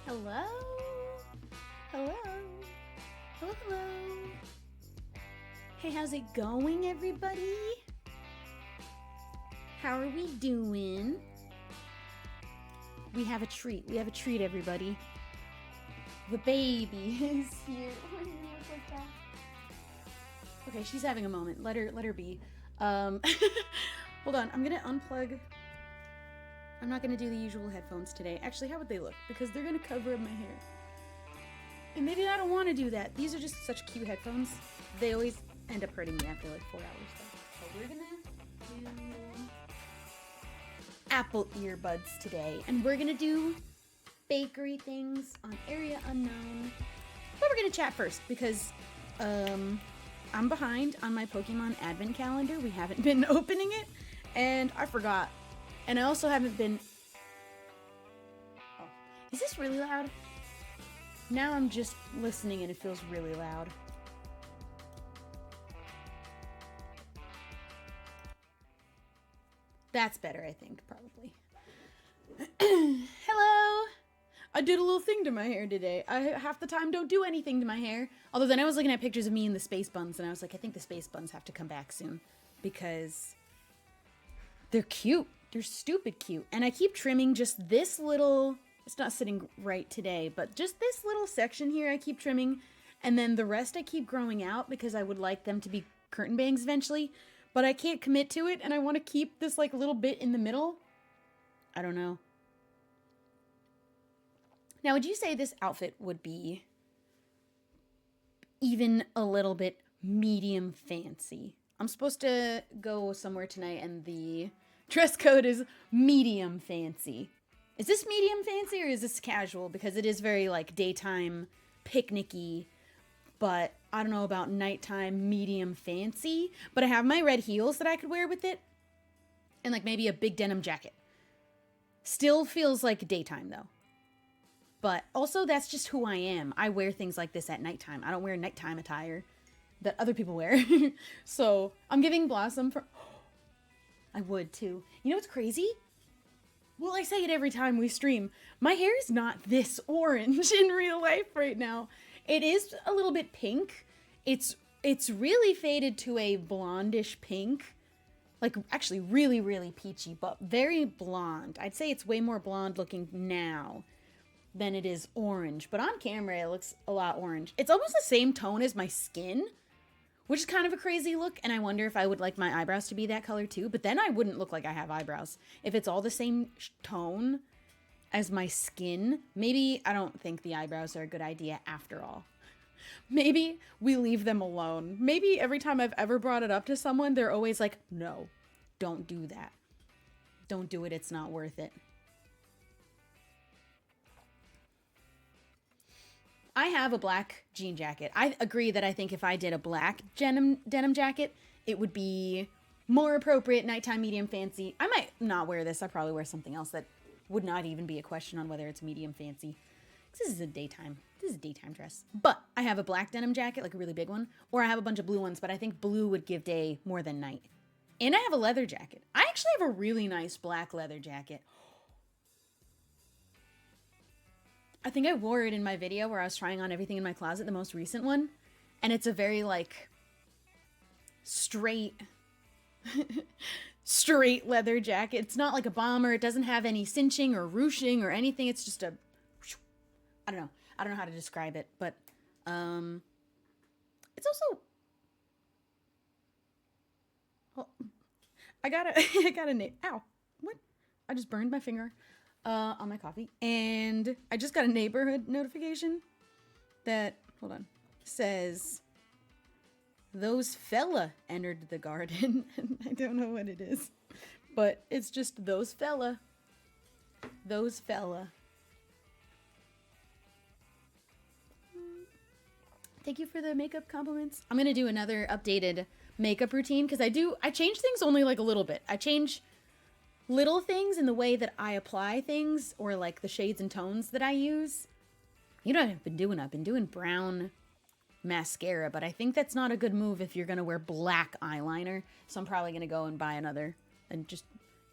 Hello? Hello? Hello, hello. Hey, how's it going, everybody? How are we doing? We have a treat. We have a treat, everybody. The baby is here. Why do you look like that? Okay, she's having a moment. Let her be. Hold on. I'm gonna unplug. I'm not gonna do the usual headphones today. Actually, how would they look? Because they're gonna cover up my hair. And maybe I don't want to do that. These are just such cute headphones. They always end up hurting me after like 4 hours though. So we're gonna do Apple earbuds today. And we're gonna do bakery things on Area Unknown. But we're gonna chat first because I'm behind on my Pokemon Advent calendar. We haven't been opening it. And I forgot. And I also haven't been... Oh. Is this really loud? Now I'm just listening and it feels really loud. That's better, I think, probably. Hello! I did a little thing to my hair today. I half the time don't do anything to my hair. Although then I was looking at pictures of me in the space buns and I was like, I think the space buns have to come back soon. Because they're cute. They're stupid cute. And I keep trimming just this little... It's not sitting right today, but just this little section here I keep trimming. And then the rest I keep growing out because I would like them to be curtain bangs eventually. But I can't commit to it and I want to keep this like little bit in the middle. I don't know. Now, would you say this outfit would be even a little bit medium fancy. I'm supposed to go somewhere tonight and the dress code is medium fancy. Is this medium fancy or is this casual? Because it is very like daytime picnicky, but I don't know about nighttime medium fancy. But I have my red heels that I could wear with it and like maybe a big denim jacket. Still feels like daytime though. But also that's just who I am. I wear things like this at nighttime. I don't wear nighttime attire that other people wear. So I'm giving Blossom for... I would too. You know what's crazy? Well, I say it every time we stream. My hair is not this orange in real life right now. It is a little bit pink. It's really faded to a blondish pink. Like actually really, really peachy, but very blonde. I'd say it's way more blonde looking now than it is orange. But on camera, it looks a lot orange. It's almost the same tone as my skin, which is kind of a crazy look, and I wonder if I would like my eyebrows to be that color too, but then I wouldn't look like I have eyebrows. If it's all the same tone as my skin, maybe I don't think the eyebrows are a good idea after all. Maybe we leave them alone. Maybe every time I've ever brought it up to someone, they're always like, no, don't do that. Don't do it, it's not worth it. I have a black jean jacket. I agree that I think if I did a black denim jacket, it would be more appropriate, nighttime, medium fancy. I might not wear this. I'd probably wear something else that would not even be a question on whether it's medium fancy. This is a daytime. This is a daytime dress. But I have a black denim jacket, like a really big one, or I have a bunch of blue ones, but I think blue would give day more than night. And I have a leather jacket. I actually have a really nice black leather jacket. I think I wore it in my video where I was trying on everything in my closet, the most recent one. And it's a very, like, straight leather jacket. It's not like a bomber. It doesn't have any cinching or ruching or anything. It's just a... I don't know. I don't know how to describe it, but it's also... Oh, I got a name. Ow. What? I just burned my finger. On my coffee, and I just got a neighborhood notification that, hold on, says, those fella entered the garden. I don't know what it is, but it's just those fella. Those fella. Thank you for the makeup compliments. I'm gonna do another updated makeup routine, because I change things only like a little bit. I change little things in the way that I apply things, or like the shades and tones that I use. You know what I've been doing? I've been doing brown mascara, but I think that's not a good move if you're gonna wear black eyeliner. So I'm probably gonna go and buy another and just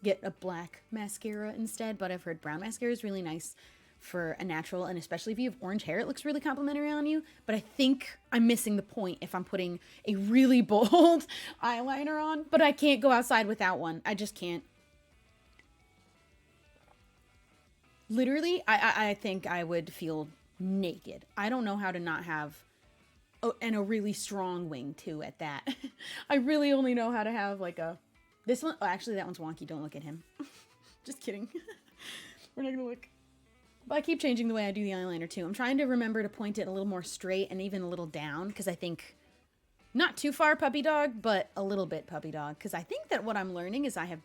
get a black mascara instead. But I've heard brown mascara is really nice for a natural, and especially if you have orange hair, it looks really complimentary on you. But I think I'm missing the point if I'm putting a really bold eyeliner on, but I can't go outside without one. I just can't. Literally, I think I would feel naked. I don't know how to not have, and a really strong wing too at that. I really only know how to have like this one, oh, actually that one's wonky, don't look at him. Just kidding. We're not gonna look. But I keep changing the way I do the eyeliner too. I'm trying to remember to point it a little more straight and even a little down, because I think, not too far puppy dog, but a little bit puppy dog. Because I think that what I'm learning is I have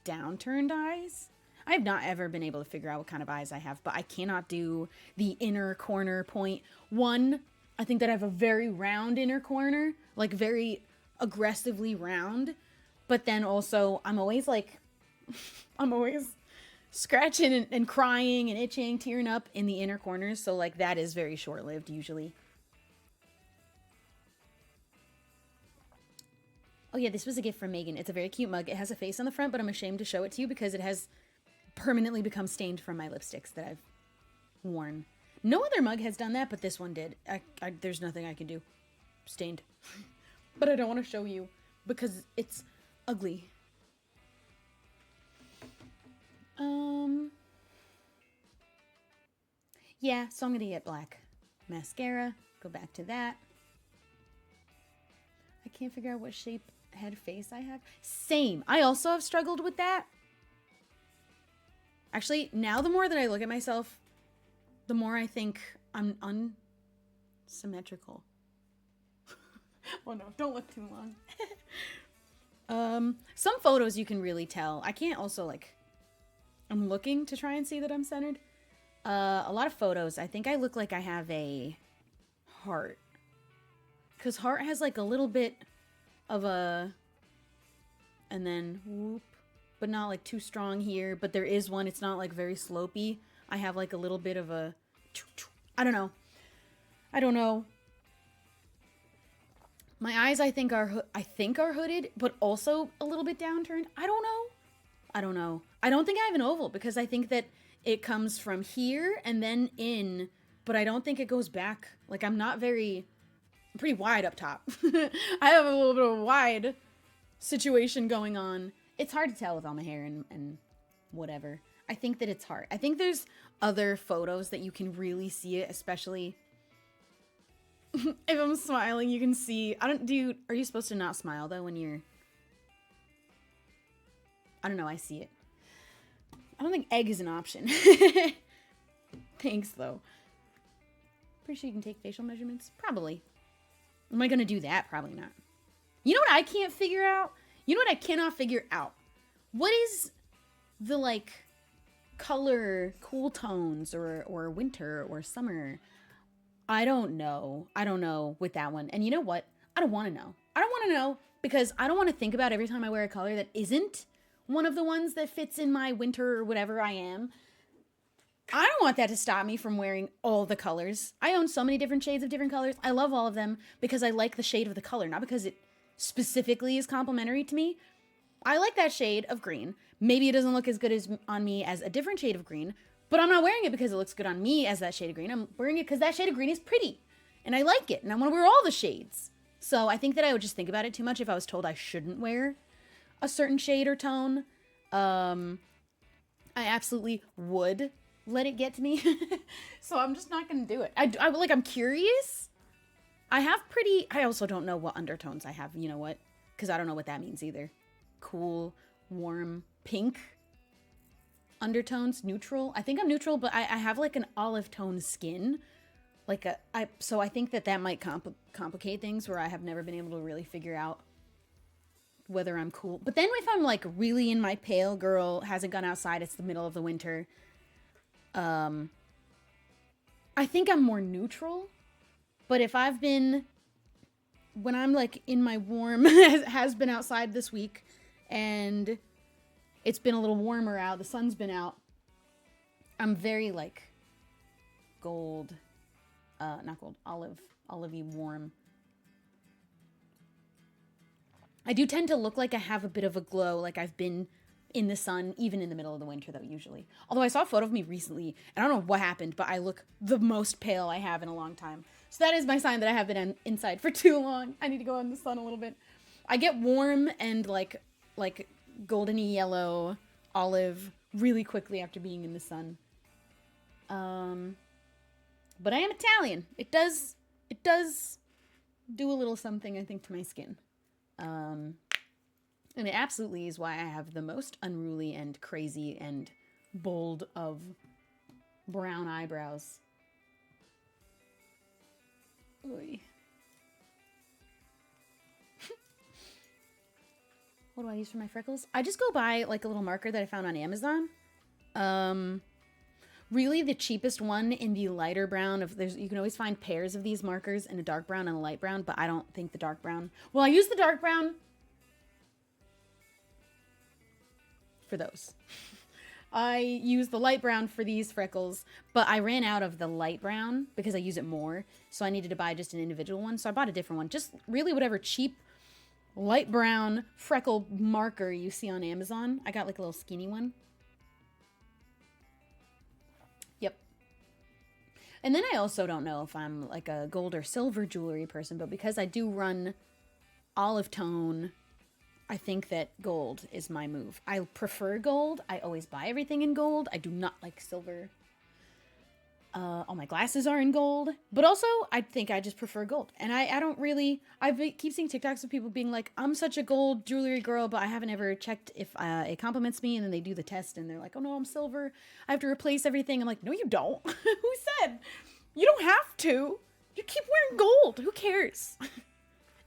downturned eyes. I have not ever been able to figure out what kind of eyes I have, but I cannot do the inner corner point. One, I think that I have a very round inner corner, like very aggressively round, but then also I'm always like, I'm always scratching and crying and itching, tearing up in the inner corners, so like that is very short-lived usually. Oh yeah, this was a gift from Megan. It's a very cute mug. It has a face on the front, but I'm ashamed to show it to you because it has permanently become stained from my lipsticks that I've worn. No other mug has done that, but this one did. There's nothing I can do. Stained. But I don't want to show you because it's ugly. Yeah, so I'm gonna get black mascara. Go back to that. I can't figure out what shape head face I have. Same. I also have struggled with that. Actually, now the more that I look at myself, the more I think I'm unsymmetrical. Oh no, don't look too long. Some photos you can really tell. I can't also like, I'm looking to try and see that I'm centered. A lot of photos, I think I look like I have a heart. Because heart has like a little bit of a, and then whoop, but not like too strong here. But there is one, it's not like very slopey. I have like a little bit of a, I don't know. I don't know. My eyes, I think are hooded, but also a little bit downturned. I don't know. I don't think I have an oval because I think that it comes from here and then in, but I don't think it goes back. Like I'm pretty wide up top. I have a little bit of a wide situation going on. It's hard to tell with all my hair and whatever. I think that it's hard. I think there's other photos that you can really see it, especially if I'm smiling, you can see. Are you supposed to not smile though when you're, I don't know, I see it. I don't think egg is an option. Thanks though. Pretty sure you can take facial measurements. Probably. Am I gonna do that? Probably not. You know what I can't figure out? You know what I cannot figure out? What is the like color cool tones or winter or summer? I don't know. I don't know with that one. And you know what? I don't want to know. I don't want to know because I don't want to think about every time I wear a color that isn't one of the ones that fits in my winter or whatever I am. I don't want that to stop me from wearing all the colors. I own so many different shades of different colors. I love all of them because I like the shade of the color, not because it specifically is complimentary to me. I like that shade of green. Maybe it doesn't look as good as on me as a different shade of green, but I'm not wearing it because it looks good on me as that shade of green. I'm wearing it because that shade of green is pretty and I like it and I want to wear all the shades. So I think that I would just think about it too much if I was told I shouldn't wear a certain shade or tone. I absolutely would let it get to me. So I'm just not going to do it. I'm curious. I also don't know what undertones I have. You know what? Because I don't know what that means either. Cool, warm, pink. Undertones, neutral. I think I'm neutral, but I have like an olive tone skin. So I think that might complicate things where I have never been able to really figure out whether I'm cool. But then if I'm like really in my pale girl, hasn't gone outside, it's the middle of the winter. I think I'm more neutral. But if when I'm like in my warm, has been outside this week and it's been a little warmer out, the sun's been out, I'm very like gold, not gold, olivey warm. I do tend to look like I have a bit of a glow, like I've been in the sun, even in the middle of the winter though, usually. Although I saw a photo of me recently, and I don't know what happened, but I look the most pale I have in a long time. So that is my sign that I have been inside for too long. I need to go in the sun a little bit. I get warm and like goldeny yellow, olive really quickly after being in the sun. But I am Italian. It does do a little something, I think, to my skin. And it absolutely is why I have the most unruly and crazy and bold of brown eyebrows. Oy. What do I use for my freckles? I just go buy like a little marker that I found on Amazon. Really the cheapest one in the lighter brown you can always find pairs of these markers in a dark brown and a light brown, but I don't think the dark brown. Well, I use the dark brown for those. I use the light brown for these freckles, but I ran out of the light brown because I use it more. So I needed to buy just an individual one. So I bought a different one. Just really whatever cheap light brown freckle marker you see on Amazon. I got like a little skinny one. Yep. And then I also don't know if I'm like a gold or silver jewelry person, but because I do run olive tone, I think that gold is my move. I prefer gold. I always buy everything in gold. I do not like silver. All my glasses are in gold. But also, I think I just prefer gold. And I don't really... keep seeing TikToks of people being like, I'm such a gold jewelry girl, but I haven't ever checked if it compliments me. And then they do the test and they're like, oh no, I'm silver. I have to replace everything. I'm like, no, you don't. Who said? You don't have to. You keep wearing gold. Who cares?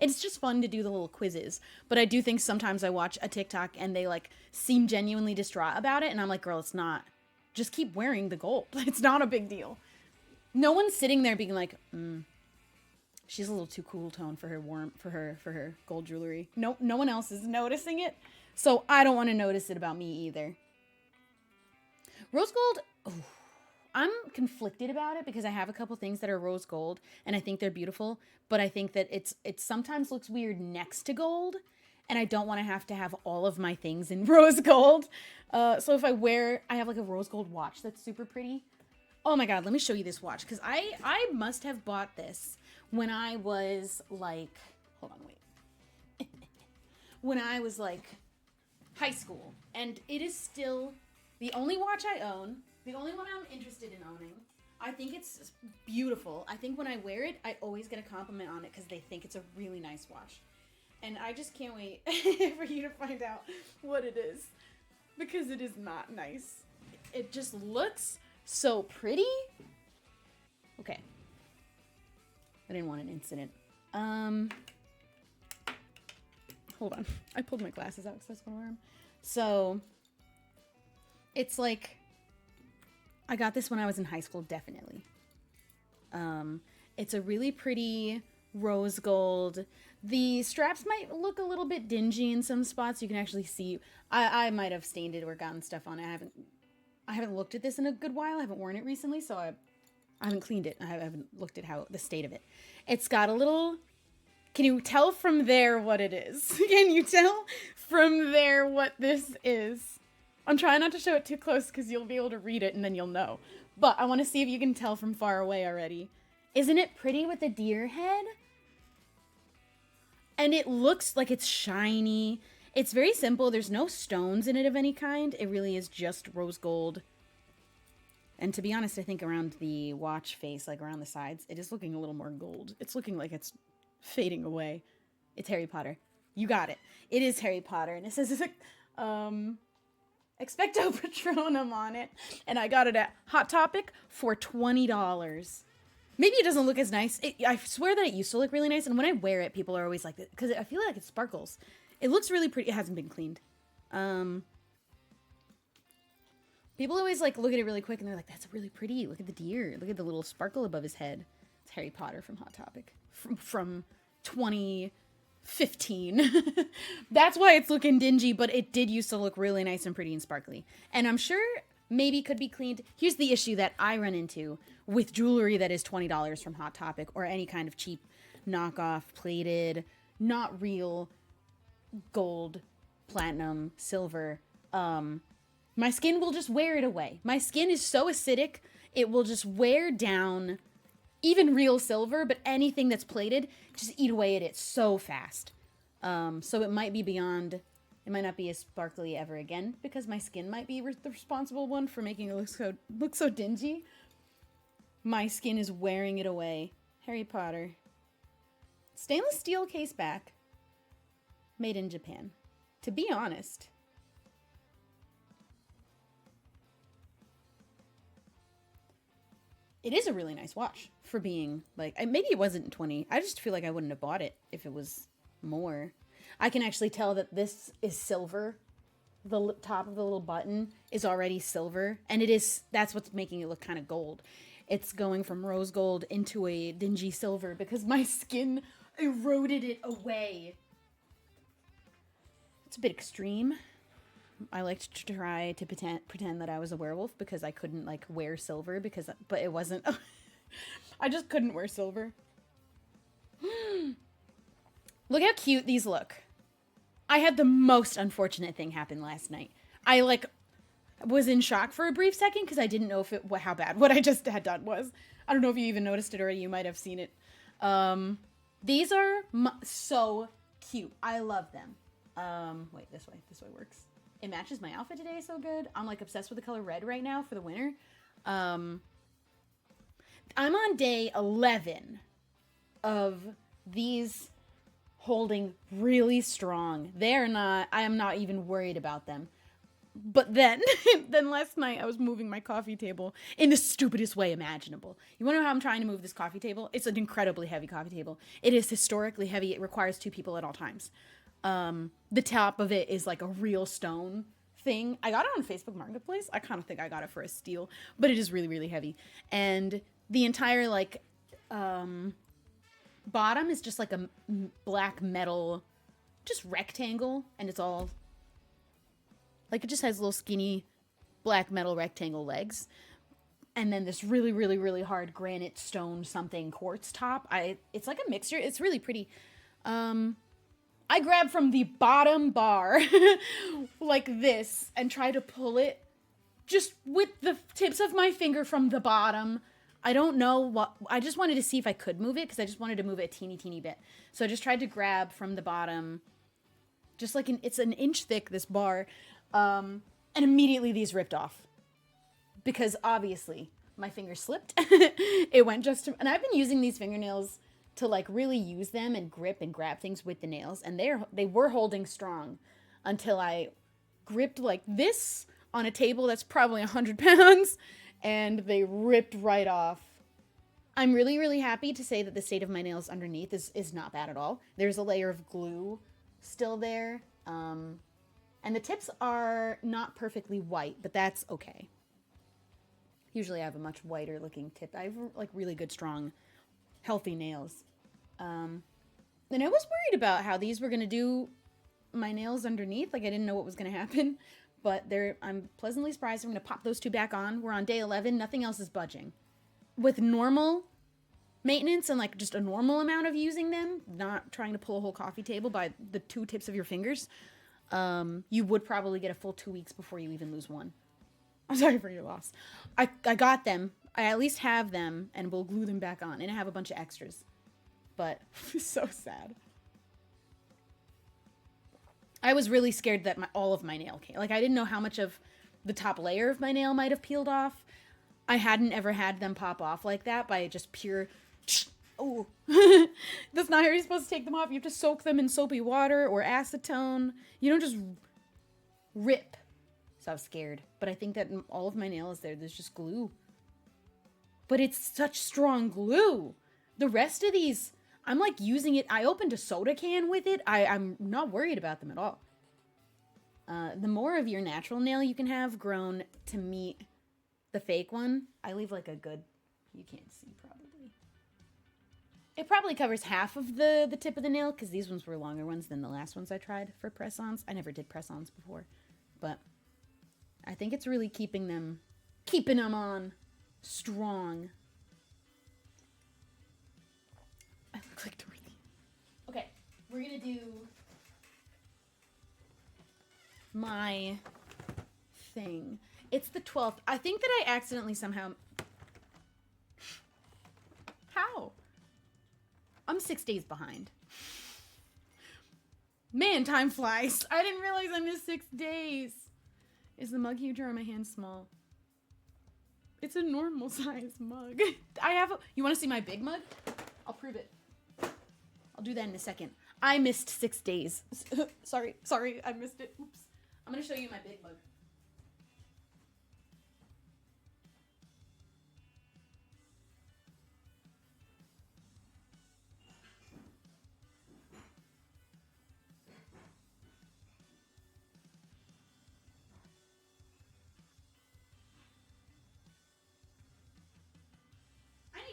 It's just fun to do the little quizzes. But I do think sometimes I watch a TikTok and they like seem genuinely distraught about it. And I'm like, girl, it's not. Just keep wearing the gold. It's not a big deal. No one's sitting there being like, she's a little too cool tone for her gold jewelry. No one else is noticing it. So I don't want to notice it about me either. Rose gold, I'm conflicted about it because I have a couple things that are rose gold and I think they're beautiful, but I think that it sometimes looks weird next to gold and I don't want to have all of my things in rose gold. So if I have like a rose gold watch that's super pretty. Oh my God, let me show you this watch because I must have bought this when I was like, hold on, wait. When I was like high school, and it is still the only watch I own, the only one I'm interested in owning. I think it's beautiful. I think when I wear it, I always get a compliment on it because they think it's a really nice watch. And I just can't wait for you to find out what it is because it is not nice. It just looks so pretty. Okay. I didn't want an incident. Hold on. I pulled my glasses out because I was going to wear them. So, it's like, I got this when I was in high school, definitely. It's a really pretty rose gold. The straps might look a little bit dingy in some spots. You can actually see, I might have stained it or gotten stuff on it. I haven't looked at this in a good while. I haven't worn it recently, so I haven't cleaned it. I haven't looked at the state of it. It's got a little, can you tell from there what it is? Can you tell from there what this is? I'm trying not to show it too close because you'll be able to read it and then you'll know. But I want to see if you can tell from far away already. Isn't it pretty with the deer head? And it looks like it's shiny. It's very simple. There's no stones in it of any kind. It really is just rose gold. And to be honest, I think around the watch face, like around the sides, it is looking a little more gold. It's looking like it's fading away. It's Harry Potter. You got it. It is Harry Potter. And it says, Expecto Patronum on it. And I got it at Hot Topic for $20. Maybe it doesn't look as nice. I swear that it used to look really nice. And when I wear it, people are always like, because I feel like it sparkles. It looks really pretty. It hasn't been cleaned. People always like look at it really quick and they're like, that's really pretty. Look at the deer. Look at the little sparkle above his head. It's Harry Potter from Hot Topic from 2015. That's why it's looking dingy, but it did used to look really nice and pretty and sparkly. And I'm sure maybe could be cleaned. Here's the issue that I run into with jewelry that is $20 from Hot Topic or any kind of cheap knockoff, plated, not real gold, platinum, silver. My skin will just wear it away. My skin is so acidic, it will just wear down even real silver, but anything that's plated, just eat away at it so fast. So it might be beyond, it might not be as sparkly ever again because my skin might be the responsible one for making it look so dingy. My skin is wearing it away. Harry Potter. Stainless steel case back. Made in Japan. To be honest, it is a really nice watch for being like, maybe it wasn't 20. I just feel like I wouldn't have bought it if it was more. I can actually tell that this is silver. The top of the little button is already silver. And that's what's making it look kind of gold. It's going from rose gold into a dingy silver because my skin eroded it away. It's a bit extreme. I liked to try to pretend that I was a werewolf because I couldn't like wear silver but it wasn't. I just couldn't wear silver. Look how cute these look. I had the most unfortunate thing happen last night. I like was in shock for a brief second because I didn't know how bad what I just had done was. I don't know if you even noticed it already. You might have seen it. These are so cute. I love them. Wait, this way works. It matches my outfit today so good. I'm like obsessed with the color red right now for the winter. I'm on day 11 of these holding really strong. I am not even worried about them. But then, then last night I was moving my coffee table in the stupidest way imaginable. You want to know how I'm trying to move this coffee table? It's an incredibly heavy coffee table. It is historically heavy. It requires 2 people at all times. The top of it is like a real stone thing. I got it on Facebook Marketplace. I kind of think I got it for a steal, but it is really, really heavy. And the entire like bottom is just like a black metal, just rectangle, and it's all like, it just has little skinny black metal rectangle legs. And then this really, really, really hard granite stone something quartz top. It's like a mixture. It's really pretty. I grabbed from the bottom bar like this and try to pull it just with the tips of my finger from the bottom. I don't know what, I just wanted to see if I could move it because I just wanted to move it a teeny, teeny bit. So I just tried to grab from the bottom, just like it's an inch thick, this bar. And immediately these ripped off because obviously my finger slipped. It went just to, and I've been using these fingernails to like really use them and grip and grab things with the nails. And they were holding strong until I gripped like this on a table that's probably 100 pounds and they ripped right off. I'm really, really happy to say that the state of my nails underneath is not bad at all. There's a layer of glue still there. And the tips are not perfectly white, but that's okay. Usually I have a much whiter looking tip. I have like really good, strong, healthy nails. And I was worried about how these were going to do my nails underneath. Like I didn't know what was going to happen, but I'm pleasantly surprised. I'm going to pop those 2 back on. We're on day 11. Nothing else is budging. With normal maintenance and like just a normal amount of using them, not trying to pull a whole coffee table by the 2 tips of your fingers, you would probably get a full 2 weeks before you even lose one. I'm sorry for your loss. I got them. I at least have them, and we'll glue them back on. And I have a bunch of extras. But it's so sad. I was really scared that all of my nail came. Like, I didn't know how much of the top layer of my nail might have peeled off. I hadn't ever had them pop off like that by just pure... Oh, that's not how you're supposed to take them off. You have to soak them in soapy water or acetone. You don't just rip. So I was scared. But I think that all of my nail is there. There's just glue. But it's such strong glue. The rest of these, I'm like using it. I opened a soda can with it. I'm not worried about them at all. The more of your natural nail you can have grown to meet the fake one, I leave like a good, you can't see probably. It probably covers half of the tip of the nail because these ones were longer ones than the last ones I tried for press-ons. I never did press-ons before, but I think it's really keeping them on strong. I look like Dorothy. Okay, we're gonna do my thing. It's the 12th. I think that I accidentally somehow... How? I'm 6 days behind. Man, time flies. I didn't realize I missed 6 days. Is the mug huge or are my hands small? It's a normal size mug. You want to see my big mug? I'll prove it. I'll do that in a second. I missed 6 days. Sorry, I missed it. Oops. I'm going to show you my big mug.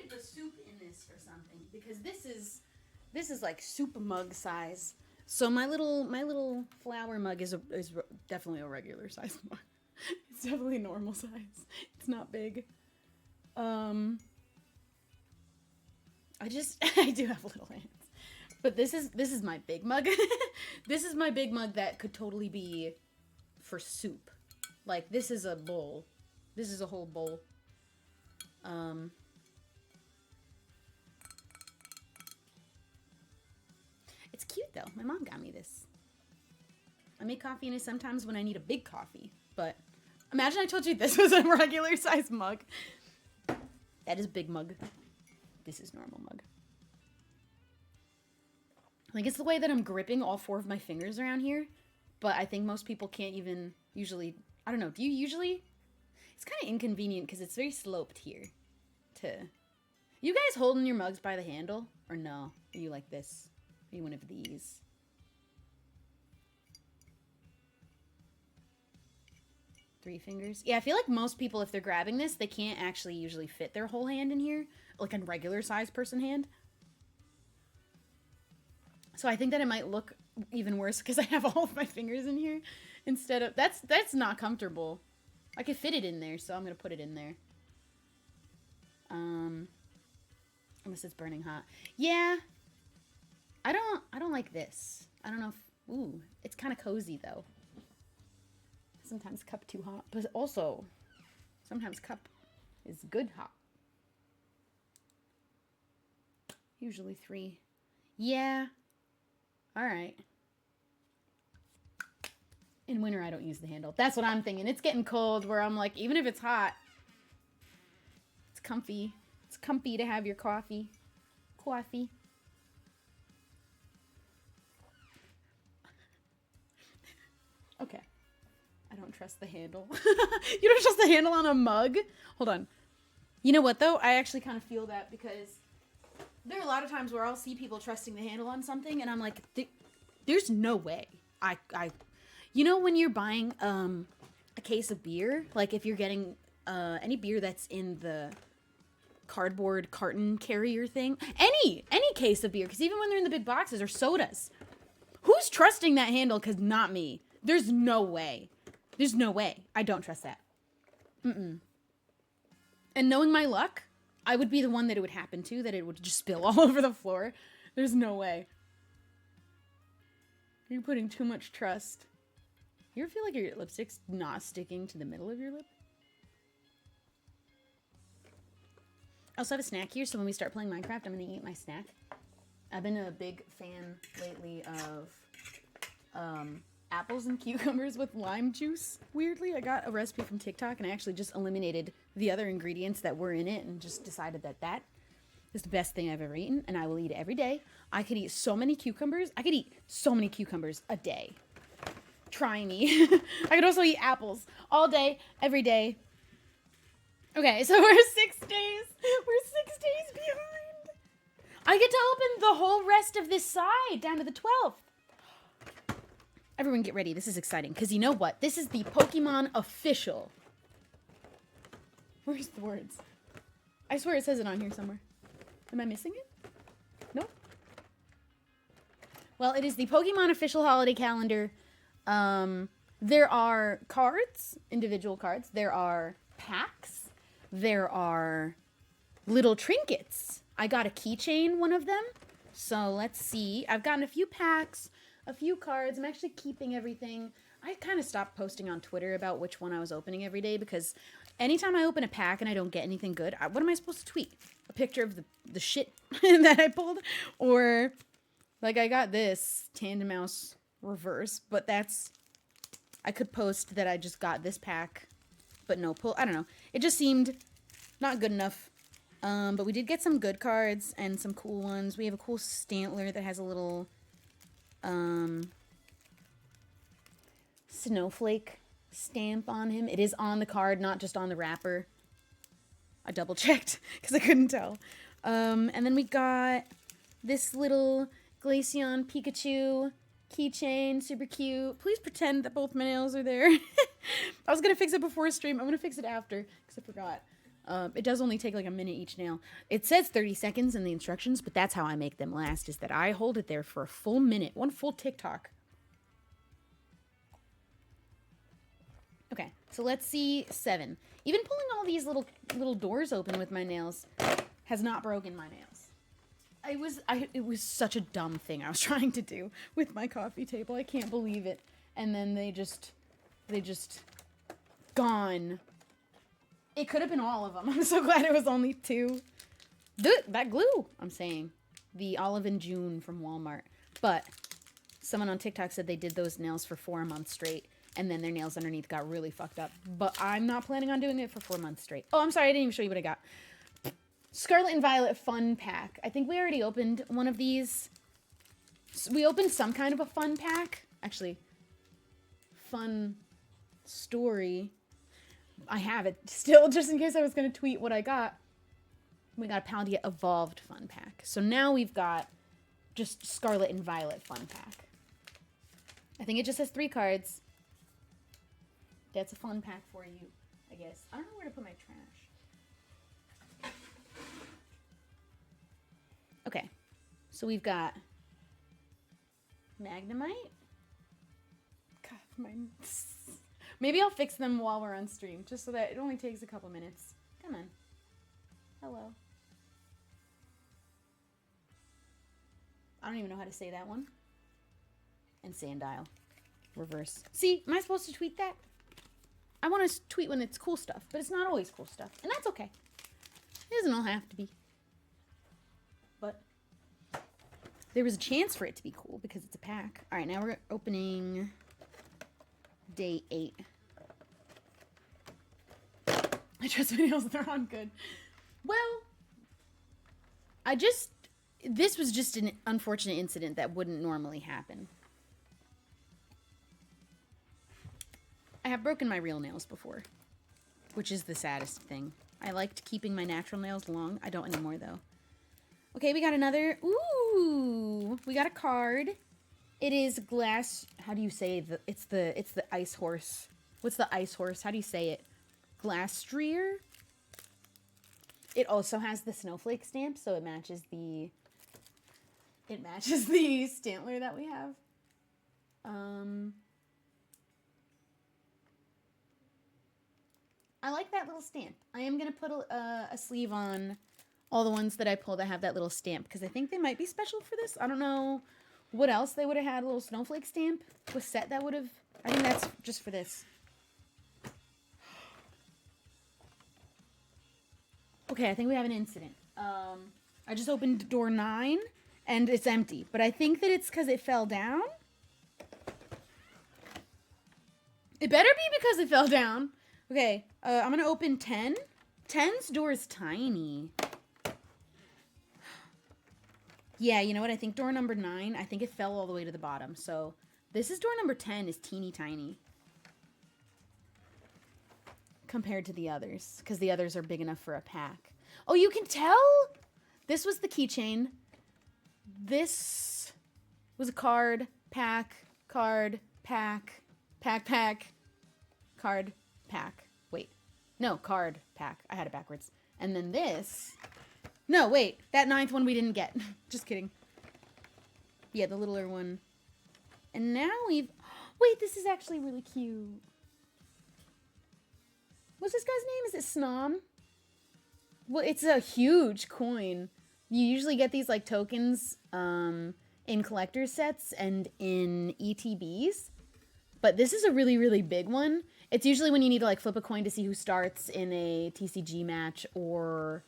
The soup in this or something because this is like soup mug size. So my little flower mug is definitely a regular size mug. It's definitely normal size. It's not big. I do have little hands. But this is my big mug. This is my big mug that could totally be for soup. Like this is a bowl. This is a whole bowl. It's cute though. My mom got me this. I make coffee in it sometimes when I need a big coffee, but imagine I told you this was a regular size mug. That is big mug. This is normal mug. I think it's the way that I'm gripping all 4 of my fingers around here, but I think most people can't even usually I don't know. Do you usually? It's kind of inconvenient because it's very sloped here. You guys holding your mugs by the handle? Or no? Are you like this? Are you one of these? Three fingers? Yeah, I feel like most people, if they're grabbing this, they can't actually usually fit their whole hand in here. Like a regular sized person hand. So I think that it might look even worse because I have all of my fingers in here. Instead of... That's not comfortable. I could fit it in there, so I'm going to put it in there. Unless it's burning hot. Yeah. I don't like this. I don't know if... Ooh, it's kind of cozy, though. Sometimes cup too hot. But also, sometimes cup is good hot. Usually 3. Yeah. Alright. In winter, I don't use the handle. That's what I'm thinking. It's getting cold where I'm like, even if it's hot, it's comfy. It's comfy to have your coffee. Coffee. Okay. I don't trust the handle. You don't trust the handle on a mug? Hold on. You know what, though? I actually kind of feel that because there are a lot of times where I'll see people trusting the handle on something, and I'm like, there's no way. You know when you're buying a case of beer? Like if you're getting any beer that's in the cardboard carton carrier thing? Any case of beer, because even when they're in the big boxes or sodas. Who's trusting that handle? Because not me. There's no way. There's no way. I don't trust that. Mm-mm. And knowing my luck, I would be the one that it would happen to, that it would just spill all over the floor. There's no way. You're putting too much trust. You ever feel like your lipstick's not sticking to the middle of your lip? I also have a snack here, so when we start playing Minecraft, I'm going to eat my snack. I've been a big fan lately of apples and cucumbers with lime juice. Weirdly, I got a recipe from TikTok, and I actually just eliminated the other ingredients that were in it and just decided that that is the best thing I've ever eaten, and I will eat it every day. I could eat so many cucumbers. I could eat so many cucumbers a day. Try me. I could also eat apples all day, every day. Okay, so we're 6 days. We're 6 days behind. I get to open the whole rest of this side down to the 12th. Everyone get ready. This is exciting. Because you know what? This is the Pokemon official. Where's the words? I swear it says it on here somewhere. Am I missing it? Nope. Well, it is the Pokemon official holiday calendar. There are cards, individual cards. There are packs. There are little trinkets. I got a keychain, one of them. So let's see. I've gotten a few packs, a few cards. I'm actually keeping everything. I kind of stopped posting on Twitter about which one I was opening every day because anytime I open a pack and I don't get anything good, what am I supposed to tweet? A picture of the shit that I pulled? Or, like, I got this Tandem Mouse reverse, but that's... I could post that I just got this pack, but no pull. I don't know. It just seemed not good enough. But we did get some good cards and some cool ones. We have a cool Stantler that has a little snowflake stamp on him. It is on the card, not just on the wrapper. I double checked because I couldn't tell. And then we got this little Glaceon Pikachu keychain, super cute. Please pretend that both my nails are there. I was gonna fix it before stream. I'm gonna fix it after because I forgot. It does only take like a minute each nail. It says 30 seconds in the instructions, but that's how I make them last, is that I hold it there for a full minute. One full TikTok. Okay, so let's see 7. Even pulling all these little doors open with my nails has not broken my nails. It was such a dumb thing I was trying to do with my coffee table. I can't believe it. And then they just gone. It could have been all of them. I'm so glad it was only 2. That glue, I'm saying. The Olive and June from Walmart. But someone on TikTok said they did those nails for 4 months straight. And then their nails underneath got really fucked up. But I'm not planning on doing it for 4 months straight. Oh, I'm sorry. I didn't even show you what I got. Scarlet and Violet Fun Pack. I think we already opened one of these. We opened some kind of a fun pack. Actually, fun story. I have it still, just in case I was going to tweet what I got. We got a Paldea Evolved fun pack. So now we've got just Scarlet and Violet fun pack. I think it just has 3 cards. That's a fun pack for you, I guess. I don't know where to put my trash. Okay. So we've got Magnemite. God, maybe I'll fix them while we're on stream, just so that it only takes a couple minutes. Come on. Hello. I don't even know how to say that one. And Sandile. Reverse. See, am I supposed to tweet that? I want to tweet when it's cool stuff, but it's not always cool stuff. And that's okay. It doesn't all have to be. But there was a chance for it to be cool because it's a pack. All right, now we're opening day 8. I trust my nails, they're on good. Well, this was just an unfortunate incident that wouldn't normally happen. I have broken my real nails before, which is the saddest thing. I liked keeping my natural nails long. I don't anymore, though. Okay, we got another. Ooh, we got a card. It is glass. How do you say it's the ice horse? What's the ice horse? How do you say it? Glastrier. It also has the snowflake stamp, so it matches the Stantler that we have. I like that little stamp. I am going to put a sleeve on all the ones that I pull that have that little stamp, because I think they might be special for this. I don't know what else they would have had a little snowflake stamp with set that would have. I think that's just for this. Okay, I think we have an incident. I just opened door 9, and it's empty. But I think that it's because it fell down. It better be because it fell down. Okay, I'm going to open 10. 10's door is tiny. Yeah, you know what? I think door number 9, I think it fell all the way to the bottom. So this is door number 10 is teeny tiny. Compared to the others. Because the others are big enough for a pack. Oh, you can tell? This was the keychain. This was a card, pack, card, pack, pack, pack, card, pack. Wait. No, card, pack. I had it backwards. And then this. No, wait. That 9th one we didn't get. Just kidding. Yeah, the littler one. And now we've... Wait, this is actually really cute. What's this guy's name? Is it Snom? Well, it's a huge coin. You usually get these, like, tokens in collector's sets and in ETBs. But this is a really, really big one. It's usually when you need to, like, flip a coin to see who starts in a TCG match, or...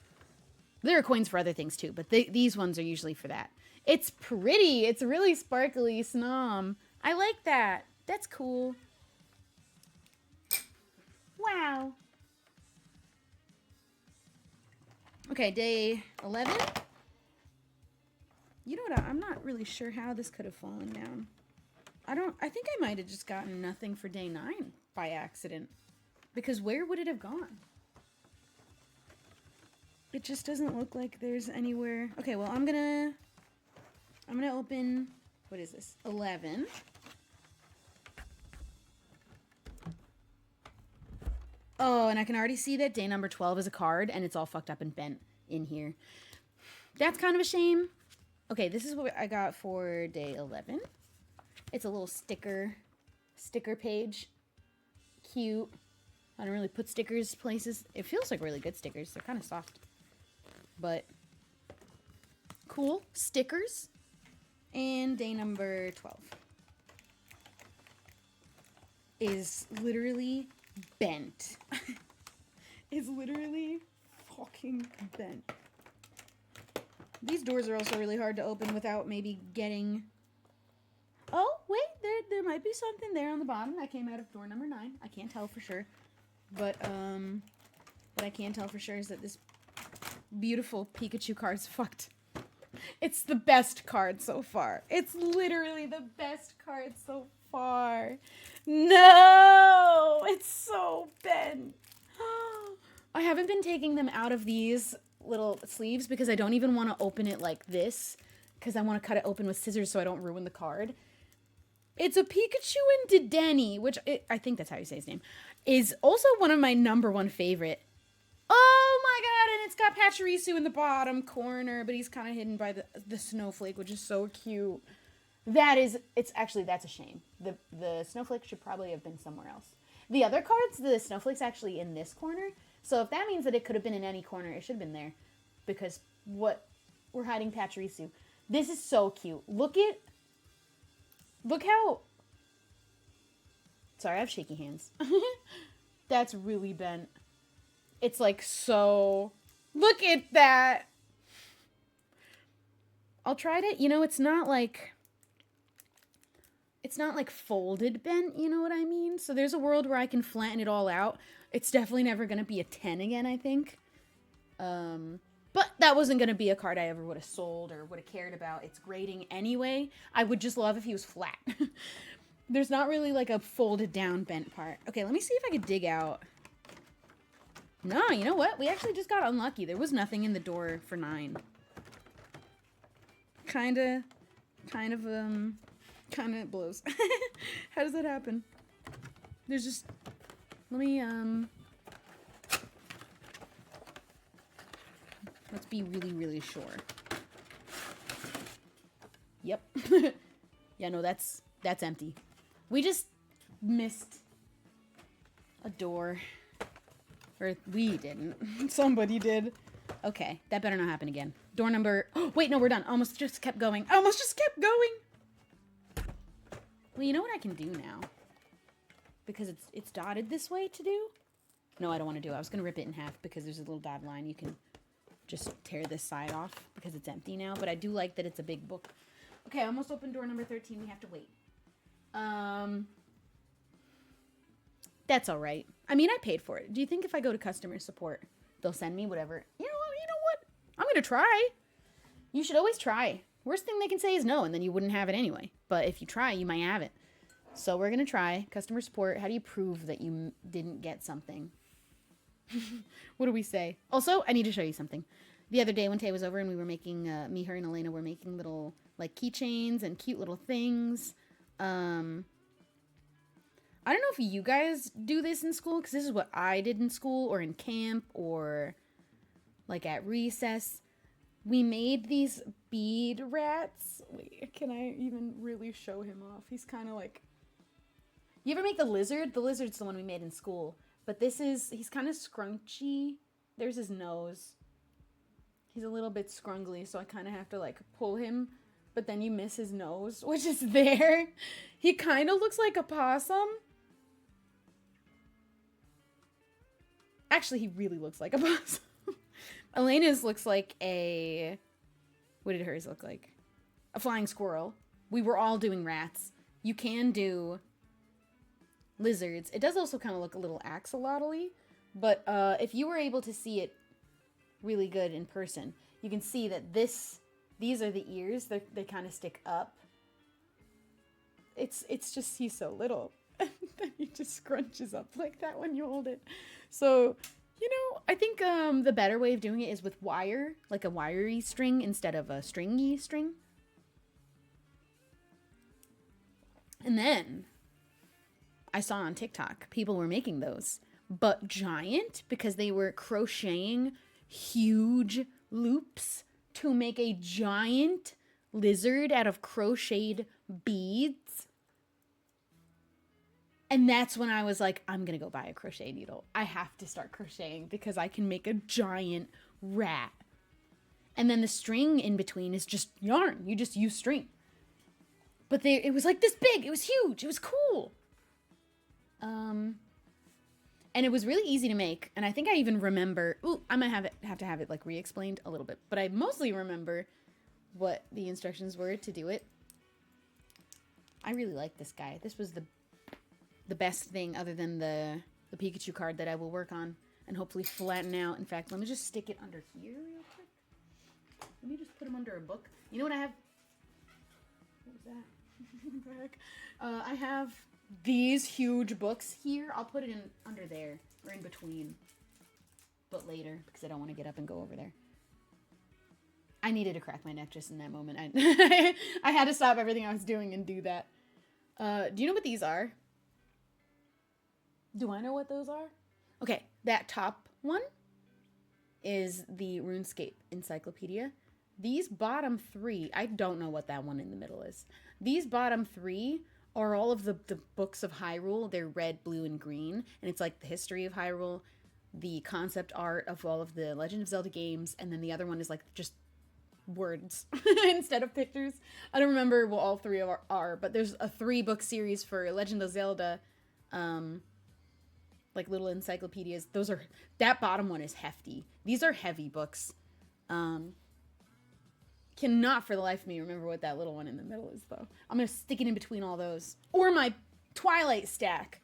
There are coins for other things, too, but these ones are usually for that. It's pretty. It's really sparkly Snom. I like that. That's cool. Wow. Okay, day 11. You know what? I'm not really sure how this could have fallen down. I think I might have just gotten nothing for day 9 by accident. Because where would it have gone? It just doesn't look like there's anywhere. Okay, well, I'm gonna open, what is this? 11. Oh, and I can already see that day number 12 is a card, and it's all fucked up and bent in here. That's kind of a shame. Okay, this is what I got for day 11. It's a little sticker page. Cute. I don't really put stickers places. It feels like really good stickers. They're kind of soft. But cool stickers. And day number 12 is literally bent. It's literally fucking bent. These doors are also really hard to open without maybe getting... Oh, wait, there might be something there on the bottom that came out of door number 9. I can't tell for sure. But what I can tell for sure is that this beautiful Pikachu card's fucked. It's the best card so far. It's literally the best card so far. No! even taking them out of these little sleeves because I don't even want to open it like this because I want to cut it open with scissors so I don't ruin the card. It's a Pikachu and Dedenne, which I think that's how you say his name, is also one of my #1 favorite. Oh my god, and it's got Pachirisu in the bottom corner, but he's kind of hidden by the snowflake, which is so cute. That's a shame. The snowflake should probably have been somewhere else. The other cards, the snowflake's actually in this corner, so if that means that it could have been in any corner, it should have been there, because we're hiding Pachirisu. This is so cute. Look how... Sorry, I have shaky hands. That's really bent. It's like so... Look at that! I'll try to... it's not like... It's not like folded bent, you know what I mean? So there's a world where I can flatten it all out. It's definitely never going to be a 10 again, I think. But that wasn't going to be a card I ever would have sold or would have cared about. It's grading anyway. I would just love if he was flat. There's not really like a folded down bent part. Okay, let me see if I could dig out. No, you know what? We actually just got unlucky. There was nothing in the door for 9. Kind of blows. How does that happen? There's just... Let me, let's be really, really sure. Yep. Yeah, no, that's empty. We just missed a door. Or we didn't. Somebody did. Okay, that better not happen again. Door number... Oh, wait, no, we're done. Almost just kept going. Well, you know what I can do now? Because it's dotted this way to do? No, I don't want to do it. I was going to rip it in half because there's a little dotted line. You can just tear this side off because it's empty now. But I do like that it's a big book. Okay, I almost opened door number 13. We have to wait. That's all right. I mean, I paid for it. Do you think if I go to customer support, they'll send me whatever? You know what? I'm going to try. You should always try. Worst thing they can say is no, and then you wouldn't have it anyway. But if you try, you might have it. So we're going to try customer support. How do you prove that you didn't get something? What do we say? Also, I need to show you something. The other day when Tay was over and we were making, me, her, and Elena were making little, like, keychains and cute little things. I don't know if you guys do this in school, because this is what I did in school or in camp or, like, at recess. We made these bead rats. Wait, can I even really show him off? He's kind of like... You ever make the lizard? The lizard's the one we made in school. But he's kind of scrunchy. There's his nose. He's a little bit scrungly, so I kind of have to, like, pull him. But then you miss his nose, which is there. He kind of looks like a possum. Actually, he really looks like a possum. Elena's looks like a... What did hers look like? A flying squirrel. We were all doing rats. You can do lizards. It does also kind of look a little axolotl-y, but if you were able to see it really good in person, you can see that these are the ears. They kind of stick up. It's just, he's so little. Then he just scrunches up like that when you hold it. So... I think the better way of doing it is with wire, like a wiry string instead of a stringy string. And then I saw on TikTok people were making those, but giant, because they were crocheting huge loops to make a giant lizard out of crocheted beads. And that's when I was like, I'm going to go buy a crochet needle. I have to start crocheting because I can make a giant rat. And then the string in between is just yarn. You just use string. But it was like this big. It was huge. It was cool. And it was really easy to make. And I think I even remember... Ooh, I might have to have it like re-explained a little bit. But I mostly remember what the instructions were to do it. I really like this guy. This was the best thing other than the Pikachu card that I will work on and hopefully flatten out. In fact, let me just stick it under here real quick. Let me just put him under a book. You know what I have? What was that? What the heck? I have these huge books here. I'll put it in under there or in between. but later because I don't want to get up and go over there. I needed to crack my neck just in that moment. I had to stop everything I was doing and do that. Do you know what these are? Do I know what those are? Okay, that top one is the RuneScape Encyclopedia. These bottom three, I don't know what that one in the middle is. These bottom three are all of the books of Hyrule. They're red, blue, and green. And it's like the history of Hyrule, the concept art of all of the Legend of Zelda games, and then the other one is like just words instead of pictures. I don't remember what all three are, but there's a 3-book series for Legend of Zelda, like little encyclopedias. That bottom one is hefty. These are heavy books. Cannot for the life of me remember what that little one in the middle is, though. I'm gonna stick it in between all those. Or my Twilight stack.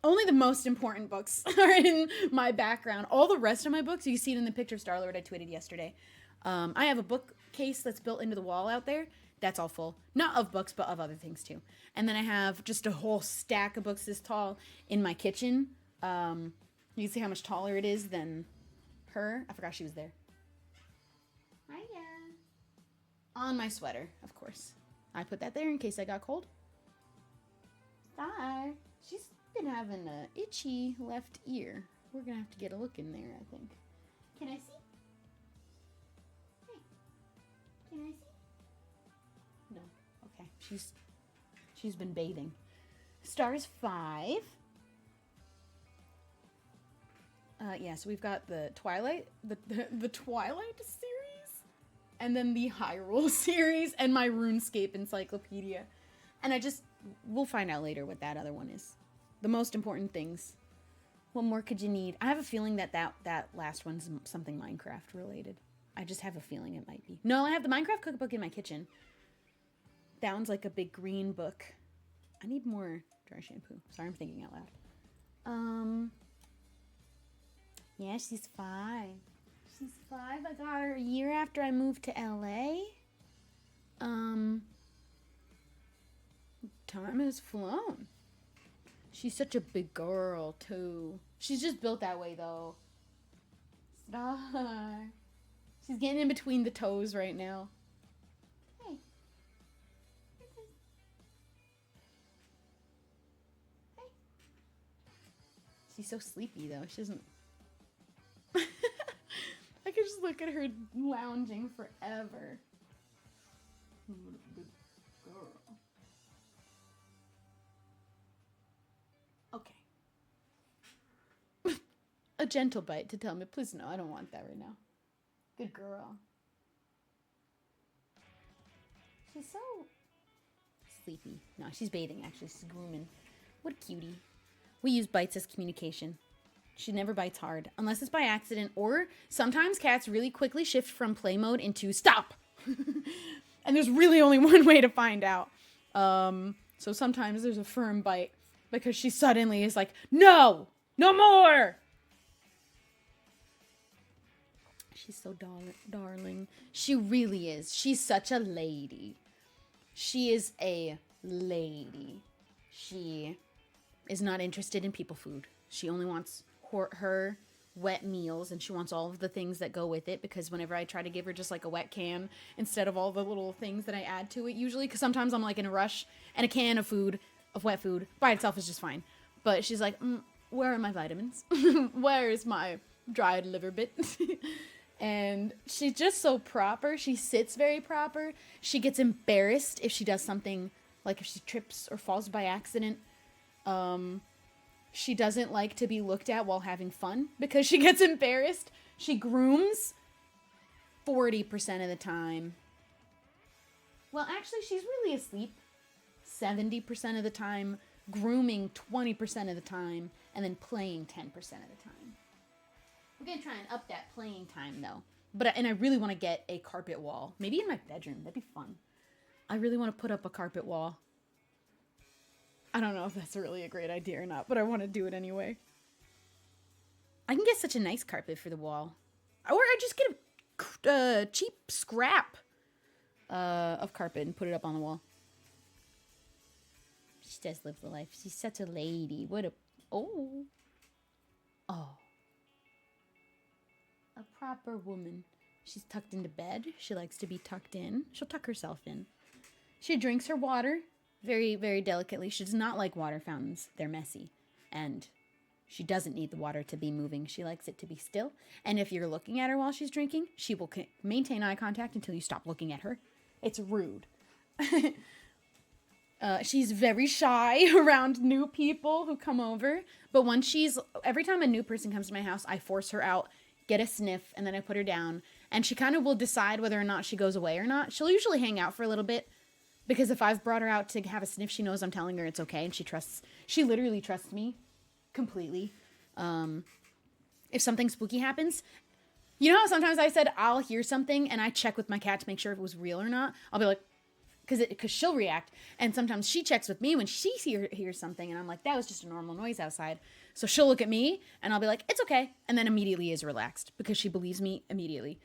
Only the most important books are in my background. All the rest of my books, you see it in the picture of Star-Lord I tweeted yesterday. I have a bookcase that's built into the wall out there. That's all full. Not of books, but of other things too. And then I have just a whole stack of books this tall in my kitchen. You can see how much taller it is than her. I forgot she was there. Hiya. On my sweater, of course. I put that there in case I got cold. Star. She's been having an itchy left ear. We're gonna have to get a look in there, I think. Can I see? Hey. Can I see? No. Okay. She's been bathing. Star's 5. Yeah, so we've got the Twilight, the Twilight series, and then the Hyrule series, and my RuneScape Encyclopedia. And we'll find out later what that other one is. The most important things. What more could you need? I have a feeling that last one's something Minecraft related. I just have a feeling it might be. No, I have the Minecraft cookbook in my kitchen. That one's like a big green book. I need more dry shampoo. Sorry, I'm thinking out loud. Yeah, she's 5. She's 5. I got her a year after I moved to LA. Time has flown. She's such a big girl, too. She's just built that way, though. Star. She's getting in between the toes right now. Hey. Hey. She's so sleepy, though. She doesn't... I could just look at her lounging forever. What a big girl. Okay. A gentle bite to tell me, please no, I don't want that right now. Good girl. She's so sleepy. No, she's bathing, actually. She's grooming. What a cutie. We use bites as communication. She never bites hard, unless it's by accident, or sometimes cats really quickly shift from play mode into stop. And there's really only one way to find out. So sometimes there's a firm bite because she suddenly is like, no, no more. She's so darling. She really is. She's such a lady. She is a lady. She is not interested in people food. She only wants her wet meals, and she wants all of the things that go with it, because whenever I try to give her just like a wet can instead of all the little things that I add to it usually, because sometimes I'm like in a rush and a can of wet food by itself is just fine, but she's like, where are my vitamins? Where is my dried liver bit? And she's just so proper. She sits very proper. She gets embarrassed if she does something, like if she trips or falls by accident. She doesn't like to be looked at while having fun because she gets embarrassed. She grooms 40% of the time. Well, actually, she's really asleep 70% of the time, grooming 20% of the time, and then playing 10% of the time. We're going to try and up that playing time, though. And I really want to get a carpet wall. Maybe in my bedroom. That'd be fun. I really want to put up a carpet wall. I don't know if that's really a great idea or not, but I want to do it anyway. I can get such a nice carpet for the wall. Or I just get a cheap scrap of carpet and put it up on the wall. She does live the life. She's such a lady. What a... Oh. A proper woman. She's tucked into bed. She likes to be tucked in. She'll tuck herself in. She drinks her water very, very delicately. She does not like water fountains. They're messy. And she doesn't need the water to be moving. She likes it to be still. And if you're looking at her while she's drinking, she will maintain eye contact until you stop looking at her. It's rude. She's very shy around new people who come over. But every time a new person comes to my house, I force her out, get a sniff, and then I put her down. And she kind of will decide whether or not she goes away or not. She'll usually hang out for a little bit. Because if I've brought her out to have a sniff, she knows I'm telling her it's okay. And she literally trusts me completely. If something spooky happens, you know how sometimes I said I'll hear something and I check with my cat to make sure if it was real or not? I'll be like, because she'll react. And sometimes she checks with me when she hears something. And I'm like, that was just a normal noise outside. So she'll look at me and I'll be like, it's okay. And then immediately is relaxed because she believes me immediately.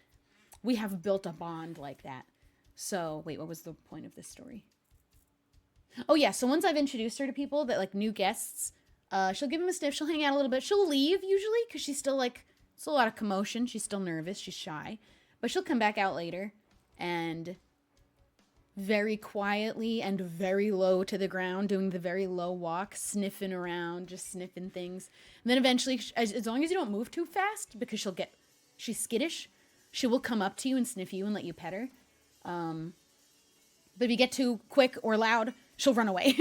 We have built a bond like that. So, wait, what was the point of this story? Oh, yeah. So once I've introduced her to people that, like, new guests, she'll give them a sniff. She'll hang out a little bit. She'll leave, usually, because she's still, like, it's a lot of commotion. She's still nervous. She's shy. But she'll come back out later and very quietly and very low to the ground, doing the very low walk, sniffing around, just sniffing things. And then eventually, as long as you don't move too fast, because she's skittish, she will come up to you and sniff you and let you pet her. But if you get too quick or loud, she'll run away.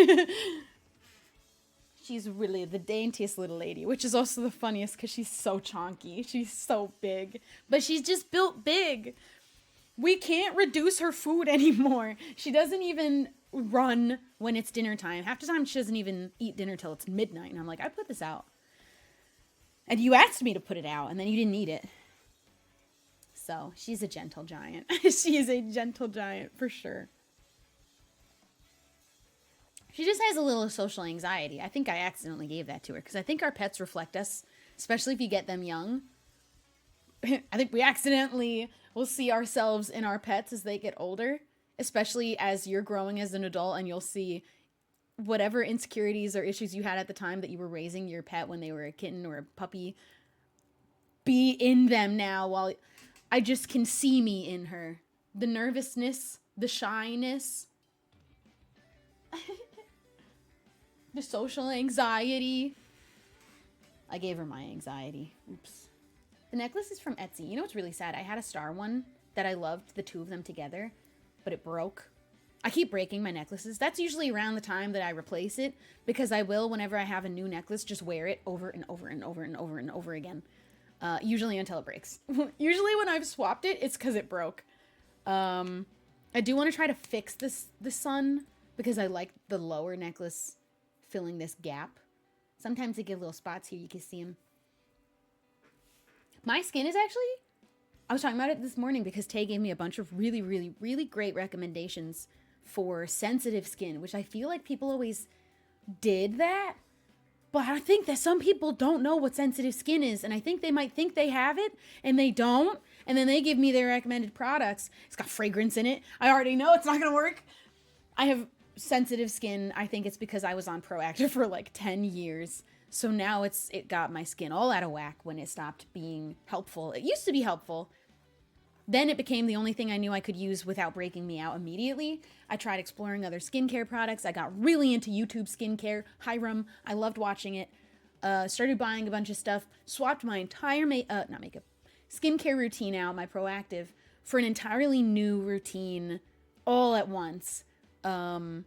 She's really the daintiest little lady, which is also the funniest because she's so chonky. She's so big. But she's just built big. We can't reduce her food anymore. She doesn't even run when it's dinner time. Half the time she doesn't even eat dinner till it's midnight. And I'm like, I put this out. And you asked me to put it out, and then you didn't eat it. So, she's a gentle giant. She is a gentle giant, for sure. She just has a little social anxiety. I think I accidentally gave that to her, because I think our pets reflect us, especially if you get them young. I think we accidentally will see ourselves in our pets as they get older, especially as you're growing as an adult, and you'll see whatever insecurities or issues you had at the time that you were raising your pet when they were a kitten or a puppy be in them now while... I just can see me in her. The nervousness, the shyness, the social anxiety. I gave her my anxiety. Oops. The necklace is from Etsy. You know what's really sad? I had a star one that I loved, the two of them together, but it broke. I keep breaking my necklaces. That's usually around the time that I replace it, because I will, whenever I have a new necklace, just wear it over and over and over and over and over again. Usually until it breaks. Usually when I've swapped it, it's because it broke. I do want to try to fix the sun, because I like the lower necklace filling this gap. Sometimes they get little spots here. You can see them. My skin is actually... I was talking about it this morning because Tay gave me a bunch of really, really, really great recommendations for sensitive skin, which I feel like people always did that. But I think that some people don't know what sensitive skin is, and I think they might think they have it, and they don't, and then they give me their recommended products. It's got fragrance in it. I already know it's not going to work. I have sensitive skin. I think it's because I was on Proactive for like 10 years. So now it got my skin all out of whack when it stopped being helpful. It used to be helpful. Then it became the only thing I knew I could use without breaking me out immediately. I tried exploring other skincare products. I got really into YouTube skincare. Hiram, I loved watching it. Started buying a bunch of stuff. Swapped my entire skincare routine out, my Proactive, for an entirely new routine all at once. My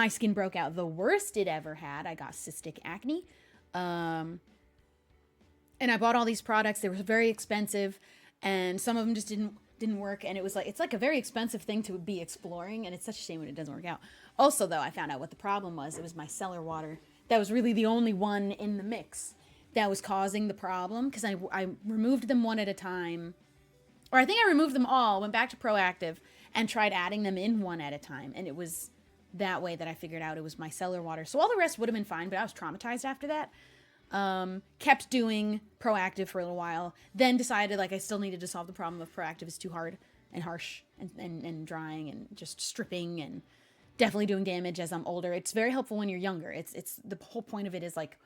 skin broke out the worst it ever had. I got cystic acne. And I bought all these products. They were very expensive. And some of them just didn't work, and it's like a very expensive thing to be exploring, and it's such a shame when it doesn't work out. Also, though, I found out what the problem was. It was my cellar water. That was really the only one in the mix that was causing the problem, because I removed them one at a time. Or I think I removed them all, went back to Proactive, and tried adding them in one at a time, and it was that way that I figured out it was my cellar water. So all the rest would have been fine, but I was traumatized after that. Kept doing Proactive for a little while, then decided like I still needed to solve the problem of Proactive is too hard and harsh and drying and just stripping and definitely doing damage as I'm older. It's very helpful when you're younger. It's the whole point of it is like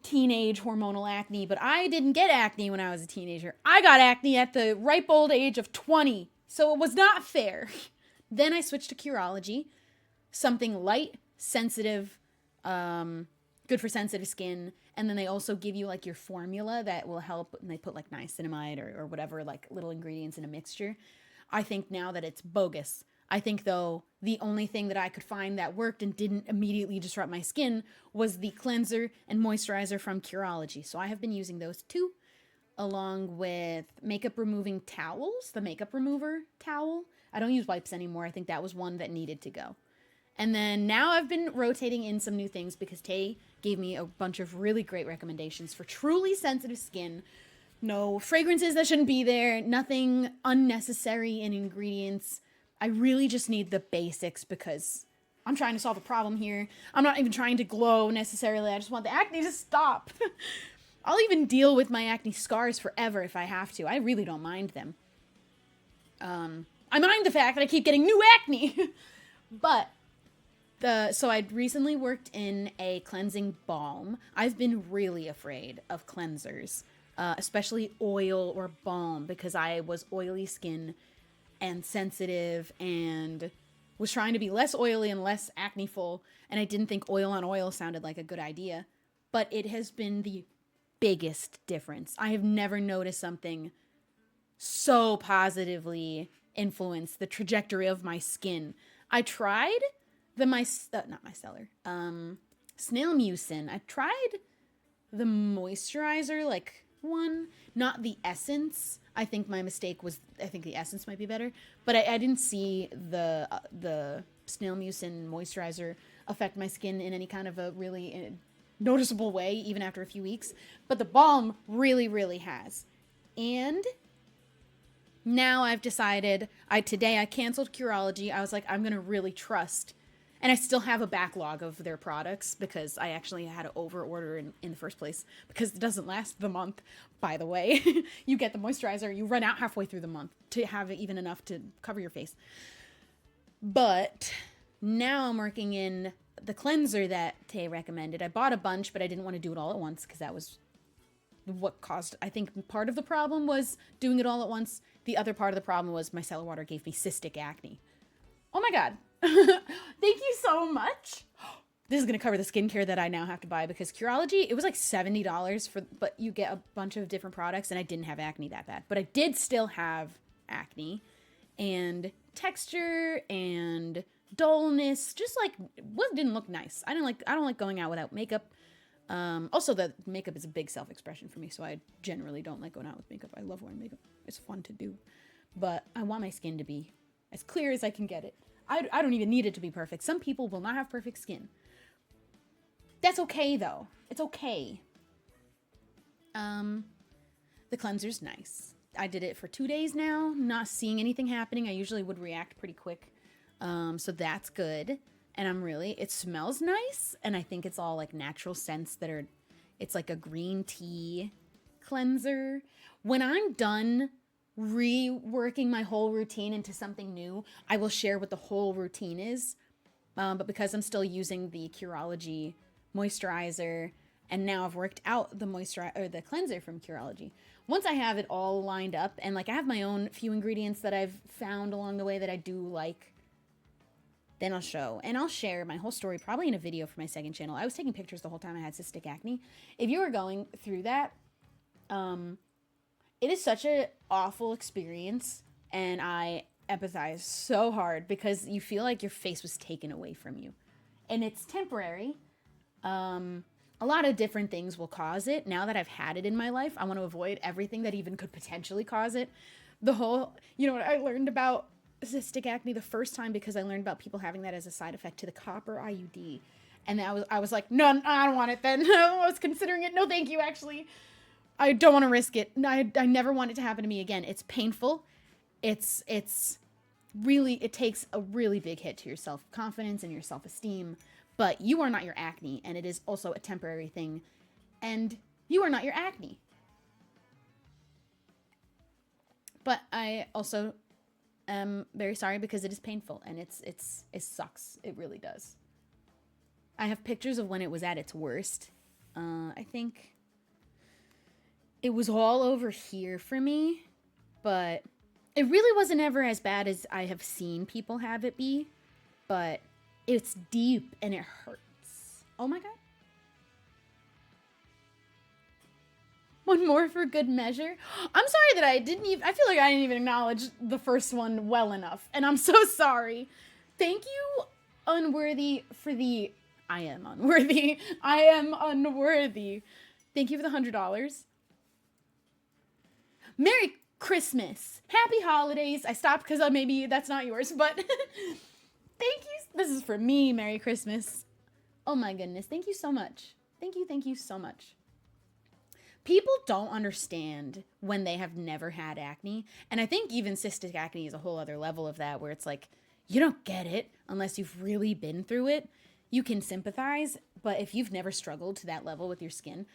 teenage hormonal acne, but I didn't get acne when I was a teenager. I got acne at the ripe old age of 20, so it was not fair. Then I switched to Curology, something light, sensitive, good for sensitive skin, and then they also give you like your formula that will help, and they put like niacinamide or whatever, like little ingredients in a mixture. I think now that it's bogus. I think, though, the only thing that I could find that worked and didn't immediately disrupt my skin was the cleanser and moisturizer from Curology. So I have been using those two, along with makeup removing towels, the makeup remover towel. I don't use wipes anymore. I think that was one that needed to go. And then now I've been rotating in some new things because Tay gave me a bunch of really great recommendations for truly sensitive skin. No fragrances that shouldn't be there, nothing unnecessary in ingredients. I really just need the basics because I'm trying to solve a problem here. I'm not even trying to glow necessarily. I just want the acne to stop. I'll even deal with my acne scars forever if I have to. I really don't mind them. I mind the fact that I keep getting new acne. But so I'd recently worked in a cleansing balm. I've been really afraid of cleansers, especially oil or balm, because I was oily skin and sensitive and was trying to be less oily and less acne-full, and I didn't think oil on oil sounded like a good idea, but it has been the biggest difference. I have never noticed something so positively influence the trajectory of my skin. I tried snail mucin. I tried the moisturizer, like one, not the essence. I think my mistake was, I think the essence might be better, but I didn't see the snail mucin moisturizer affect my skin in any kind of a really noticeable way, even after a few weeks. But the balm really, really has. And now I've decided, today I canceled Curology. I was like, I'm going to really trust. And I still have a backlog of their products because I actually had to over-order in the first place because it doesn't last the month, by the way. You get the moisturizer, you run out halfway through the month to have even enough to cover your face. But now I'm working in the cleanser that Tay recommended. I bought a bunch, but I didn't want to do it all at once because that was what caused, I think part of the problem was doing it all at once. The other part of the problem was my cellar water gave me cystic acne. Oh my God. Thank you so much. This is going to cover the skincare that I now have to buy because Curology, it was like $70 but you get a bunch of different products, and I didn't have acne that bad, but I did still have acne and texture and dullness, just like what didn't look nice. I don't like going out without makeup. Also, the makeup is a big self-expression for me, so I generally don't like going out with makeup. I love wearing makeup. It's fun to do, but I want my skin to be as clear as I can get it. I don't even need it to be perfect. Some people will not have perfect skin. That's okay, though. It's okay. The cleanser's nice. I did it for 2 days now, not seeing anything happening. I usually would react pretty quick. So that's good. And it smells nice. And I think it's all like natural scents it's like a green tea cleanser. When I'm done reworking my whole routine into something new, I will share what the whole routine is. But because I'm still using the Curology moisturizer, and now I've worked out the cleanser from Curology. Once I have it all lined up, and like I have my own few ingredients that I've found along the way that I do like, then I'll show. And I'll share my whole story probably in a video for my second channel. I was taking pictures the whole time I had cystic acne. If you are going through that, it is such an awful experience, and I empathize so hard because you feel like your face was taken away from you. And it's temporary. A lot of different things will cause it. Now that I've had it in my life, I want to avoid everything that even could potentially cause it. What I learned about cystic acne the first time, because I learned about people having that as a side effect to the copper IUD. And I was like, no, I don't want it then. I was considering it. No, thank you, actually. I don't want to risk it. I never want it to happen to me again. It's painful. It's really, it takes a really big hit to your self-confidence and your self-esteem. But you are not your acne, and it is also a temporary thing. And you are not your acne. But I also am very sorry because it is painful, and it sucks. It really does. I have pictures of when it was at its worst, I think it was all over here for me, but it really wasn't ever as bad as I have seen people have it be, but it's deep and it hurts. Oh my God. One more for good measure. I'm sorry that I feel like I didn't even acknowledge the first one well enough, and I'm so sorry. Thank you, Unworthy, for the, I am unworthy. I am unworthy. Thank you for the $100. Merry Christmas. Happy holidays. I stopped because maybe that's not yours, but thank you. This is for me. Merry Christmas. Oh my goodness. Thank you so much. Thank you so much. People don't understand when they have never had acne. And I think even cystic acne is a whole other level of that, where it's like, you don't get it unless you've really been through it. You can sympathize, but if you've never struggled to that level with your skin,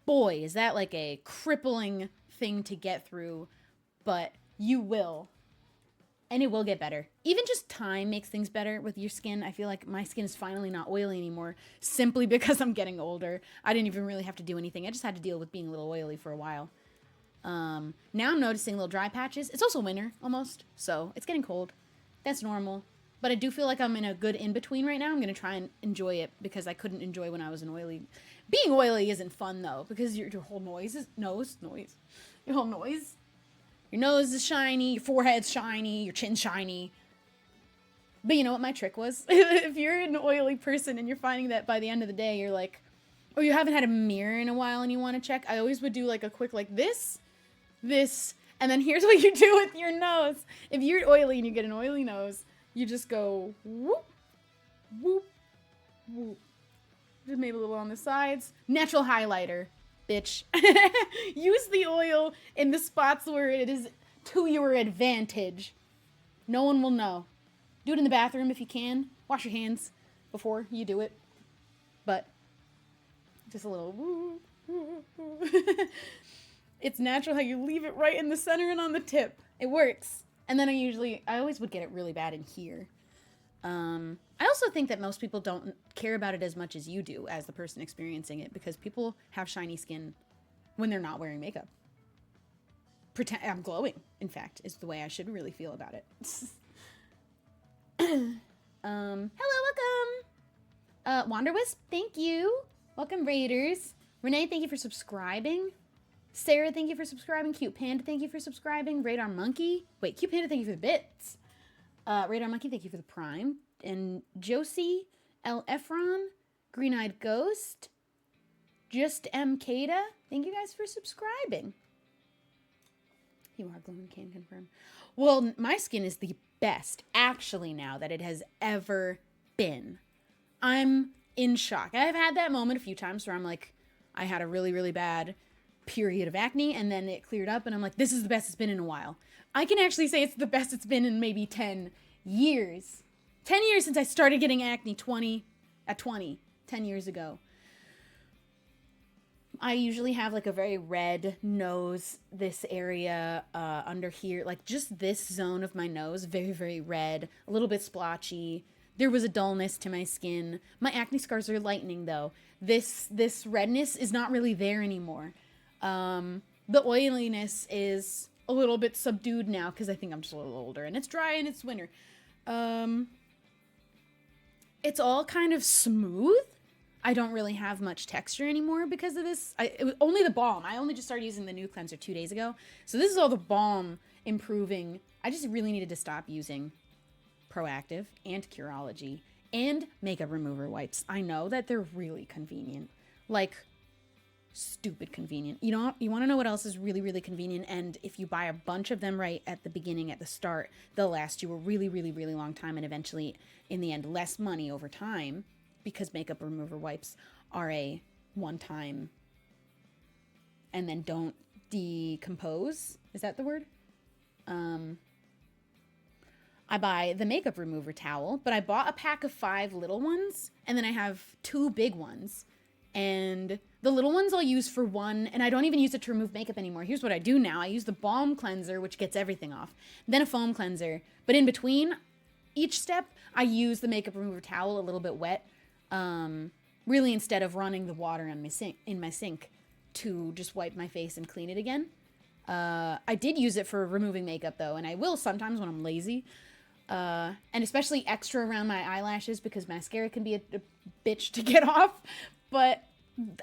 boy, is that like a crippling thing to get through. But you will. And it will get better. Even just time makes things better with your skin. I feel like my skin is finally not oily anymore, simply because I'm getting older. I didn't even really have to do anything. I just had to deal with being a little oily for a while. Now I'm noticing little dry patches. It's also winter, almost, so it's getting cold. That's normal. But I do feel like I'm in a good in-between right now. I'm going to try and enjoy it, because I couldn't enjoy when I was an oily. Being oily isn't fun, though, because your whole noise. Your whole noise. Your nose is shiny, your forehead's shiny, your chin's shiny. But you know what my trick was? If you're an oily person and you're finding that by the end of the day, you're like, or you haven't had a mirror in a while and you want to check, I always would do like a quick, like this, and then here's what you do with your nose. If you're oily and you get an oily nose, you just go whoop, whoop, whoop. Just maybe a little on the sides. Natural highlighter. Bitch. Use the oil in the spots where it is to your advantage. No one will know. Do it in the bathroom if you can. Wash your hands before you do it. But just a little woo, woo, woo. It's natural how you leave it right in the center and on the tip. It works. And then I always would get it really bad in here. I also think that most people don't care about it as much as you do as the person experiencing it, because people have shiny skin when they're not wearing makeup. I'm glowing, in fact, is the way I should really feel about it. Hello, welcome. Wanderwisp, thank you. Welcome, Raiders. Renee, thank you for subscribing. Sarah, thank you for subscribing. Cute Panda, thank you for subscribing. Radar Monkey. Wait, Cute Panda, thank you for the bits. Radar Monkey, thank you for the Prime. And Josie, L. Efron, Green Eyed Ghost, Just M. Kada, thank you guys for subscribing. You are glowing, can confirm. Well, my skin is the best, actually, now that it has ever been. I'm in shock. I've had that moment a few times where I'm like, I had a really, really bad period of acne, and then it cleared up, and I'm like, this is the best it's been in a while. I can actually say it's the best it's been in maybe 10 years. 10 years since I started getting acne 10 years ago. I usually have like a very red nose, this area under here, like just this zone of my nose, very, very red, a little bit splotchy. There was a dullness to my skin. My acne scars are lightening though. This redness is not really there anymore. The oiliness is a little bit subdued now because I think I'm just a little older and it's dry and it's winter. It's all kind of smooth. I don't really have much texture anymore because of this. It was only the balm. I only just started using the new cleanser 2 days ago. So this is all the balm improving. I just really needed to stop using Proactive and Curology and makeup remover wipes. I know that they're really convenient. Like, stupid convenient. You know, you want to know what else is really, really convenient? And if you buy a bunch of them right at the beginning, at the start, they'll last you a really, really, really long time. And eventually, in the end, less money over time. Because makeup remover wipes are a one-time and then don't decompose. Is that the word? I buy the makeup remover towel, but I bought a pack of 5 little ones, and then I have 2 big ones. And the little ones I'll use for one, and I don't even use it to remove makeup anymore. Here's what I do now. I use the balm cleanser, which gets everything off, then a foam cleanser. But in between each step, I use the makeup remover towel a little bit wet. Really, instead of running the water on my sink to just wipe my face and clean it again. I did use it for removing makeup though, and I will sometimes when I'm lazy. And especially extra around my eyelashes because mascara can be a bitch to get off. But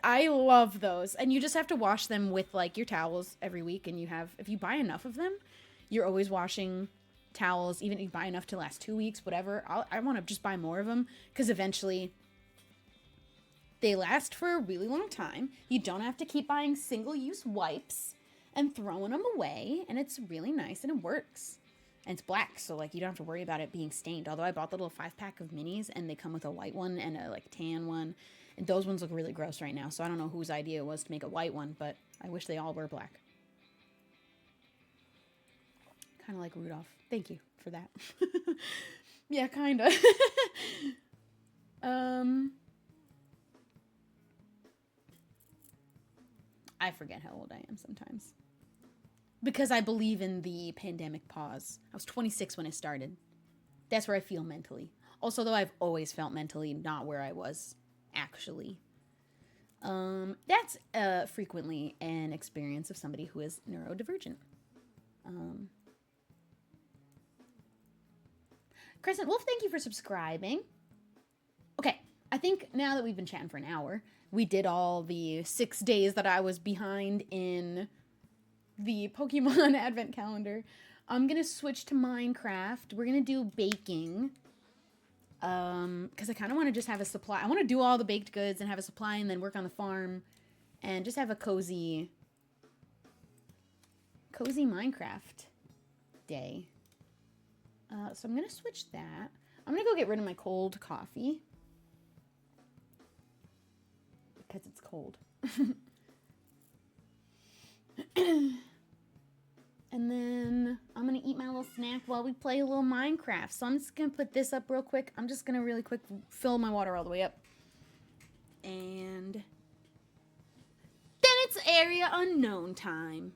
I love those. And you just have to wash them with like your towels every week. And if you buy enough of them, you're always washing towels. Even if you buy enough to last 2 weeks, whatever. I want to just buy more of them because eventually they last for a really long time. You don't have to keep buying single-use wipes and throwing them away. And it's really nice and it works. And it's black, so like you don't have to worry about it being stained. Although I bought the little 5-pack of minis, and they come with a white one and a like tan one, and those ones look really gross right now. So I don't know whose idea it was to make a white one, but I wish they all were black. Kind of like Rudolph. Thank you for that. Yeah, kind of. I forget how old I am sometimes. Because I believe in the pandemic pause. I was 26 when it started. That's where I feel mentally. Also, though, I've always felt mentally not where I was, actually. That's frequently an experience of somebody who is neurodivergent. Crescent Wolf, thank you for subscribing. Okay, I think now that we've been chatting for an hour, we did all the 6 days that I was behind in the Pokemon Advent Calendar. I'm gonna switch to Minecraft. We're gonna do baking. Because I kind of want to just have a supply. I want to do all the baked goods and have a supply and then work on the farm and just have a cozy Minecraft day. So I'm gonna switch that. I'm gonna go get rid of my cold coffee because it's cold. And then I'm going to eat my little snack while we play a little Minecraft. So I'm just going to put this up real quick. I'm just going to really quick fill my water all the way up. And then it's area unknown time.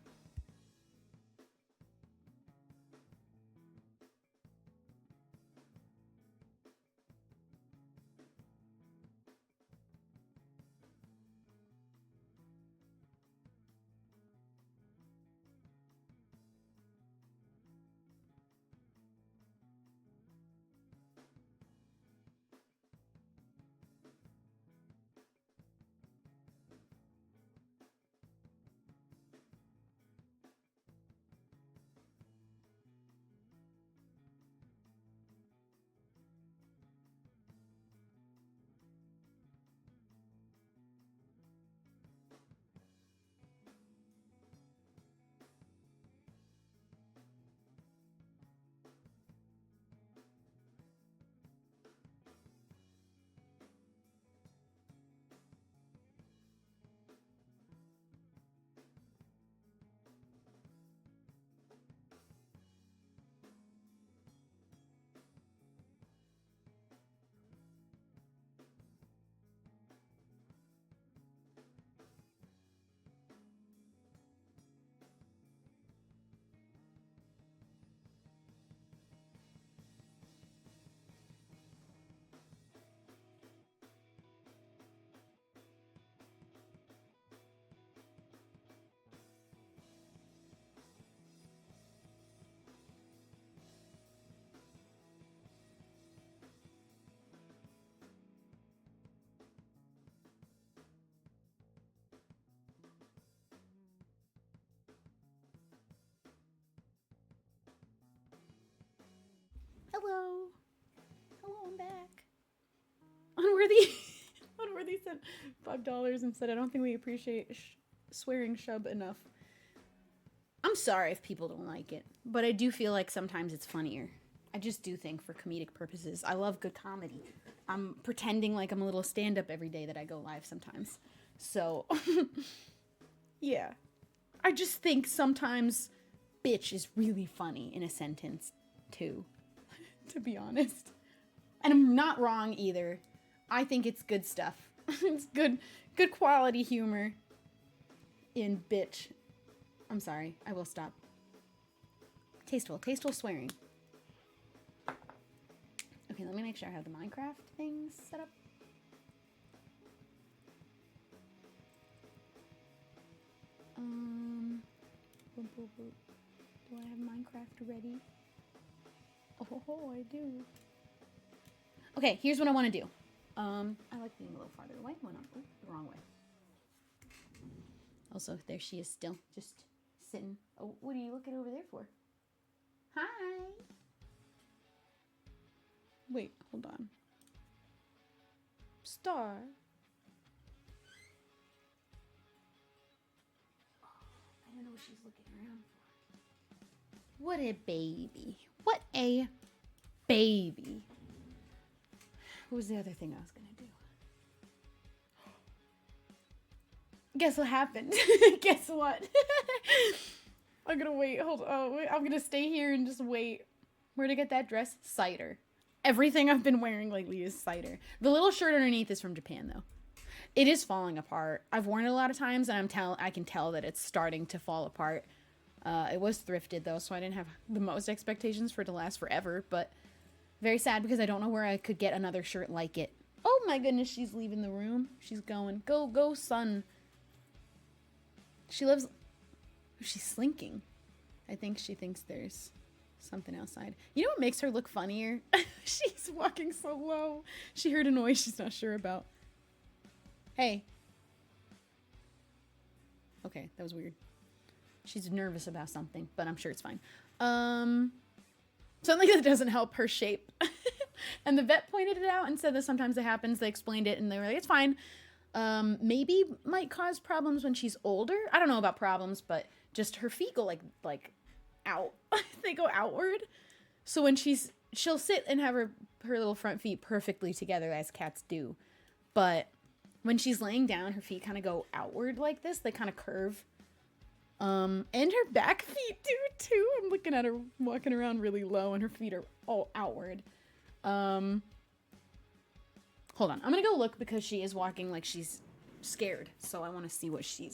Hello. Hello, I'm back. Unworthy sent $5 and said, I don't think we appreciate swearing Shub enough. I'm sorry if people don't like it, but I do feel like sometimes it's funnier. I just do think for comedic purposes. I love good comedy. I'm pretending like I'm a little stand-up every day that I go live sometimes. So, yeah. I just think sometimes bitch is really funny in a sentence, too. To be honest. And I'm not wrong either. I think it's good stuff. It's good quality humor in bitch. I'm sorry. I will stop. Tasteful swearing. Okay, let me make sure I have the Minecraft things set up. Boop, boop, boop. Do I have Minecraft ready? Oh, I do. Okay, here's what I want to do. I like being a little farther away. Why not? Oh, the wrong way. Also, there she is still, just sitting. Oh, what are you looking over there for? Hi. Wait, hold on. Star. I don't know what she's looking around for. What a baby. What a baby. What was the other thing I was going to do? Guess what happened? Guess what? I'm going to wait. Hold on. Wait. I'm going to stay here and just wait. Where to get that dress? Cider. Everything I've been wearing lately is cider. The little shirt underneath is from Japan, though. It is falling apart. I've worn it a lot of times, and I can tell that it's starting to fall apart. It was thrifted, though, so I didn't have the most expectations for it to last forever, but very sad because I don't know where I could get another shirt like it. Oh my goodness, she's leaving the room. She's going. Go, go, son. She lives... She's slinking. I think she thinks there's something outside. You know what makes her look funnier? She's walking so low. She heard a noise she's not sure about. Hey. Okay, that was weird. She's nervous about something, but I'm sure it's fine. Something that doesn't help her shape. And the vet pointed it out and said that sometimes it happens. They explained it and they were like, it's fine. Maybe might cause problems when she's older. I don't know about problems, but just her feet go like out. They go outward. So when she'll sit and have her little front feet perfectly together as cats do. But when she's laying down, her feet kind of go outward like this. They kind of curve. And her back feet do too. I'm looking at her walking around really low and her feet are all outward. Hold on. I'm gonna go look because she is walking like she's scared. So I want to see what's she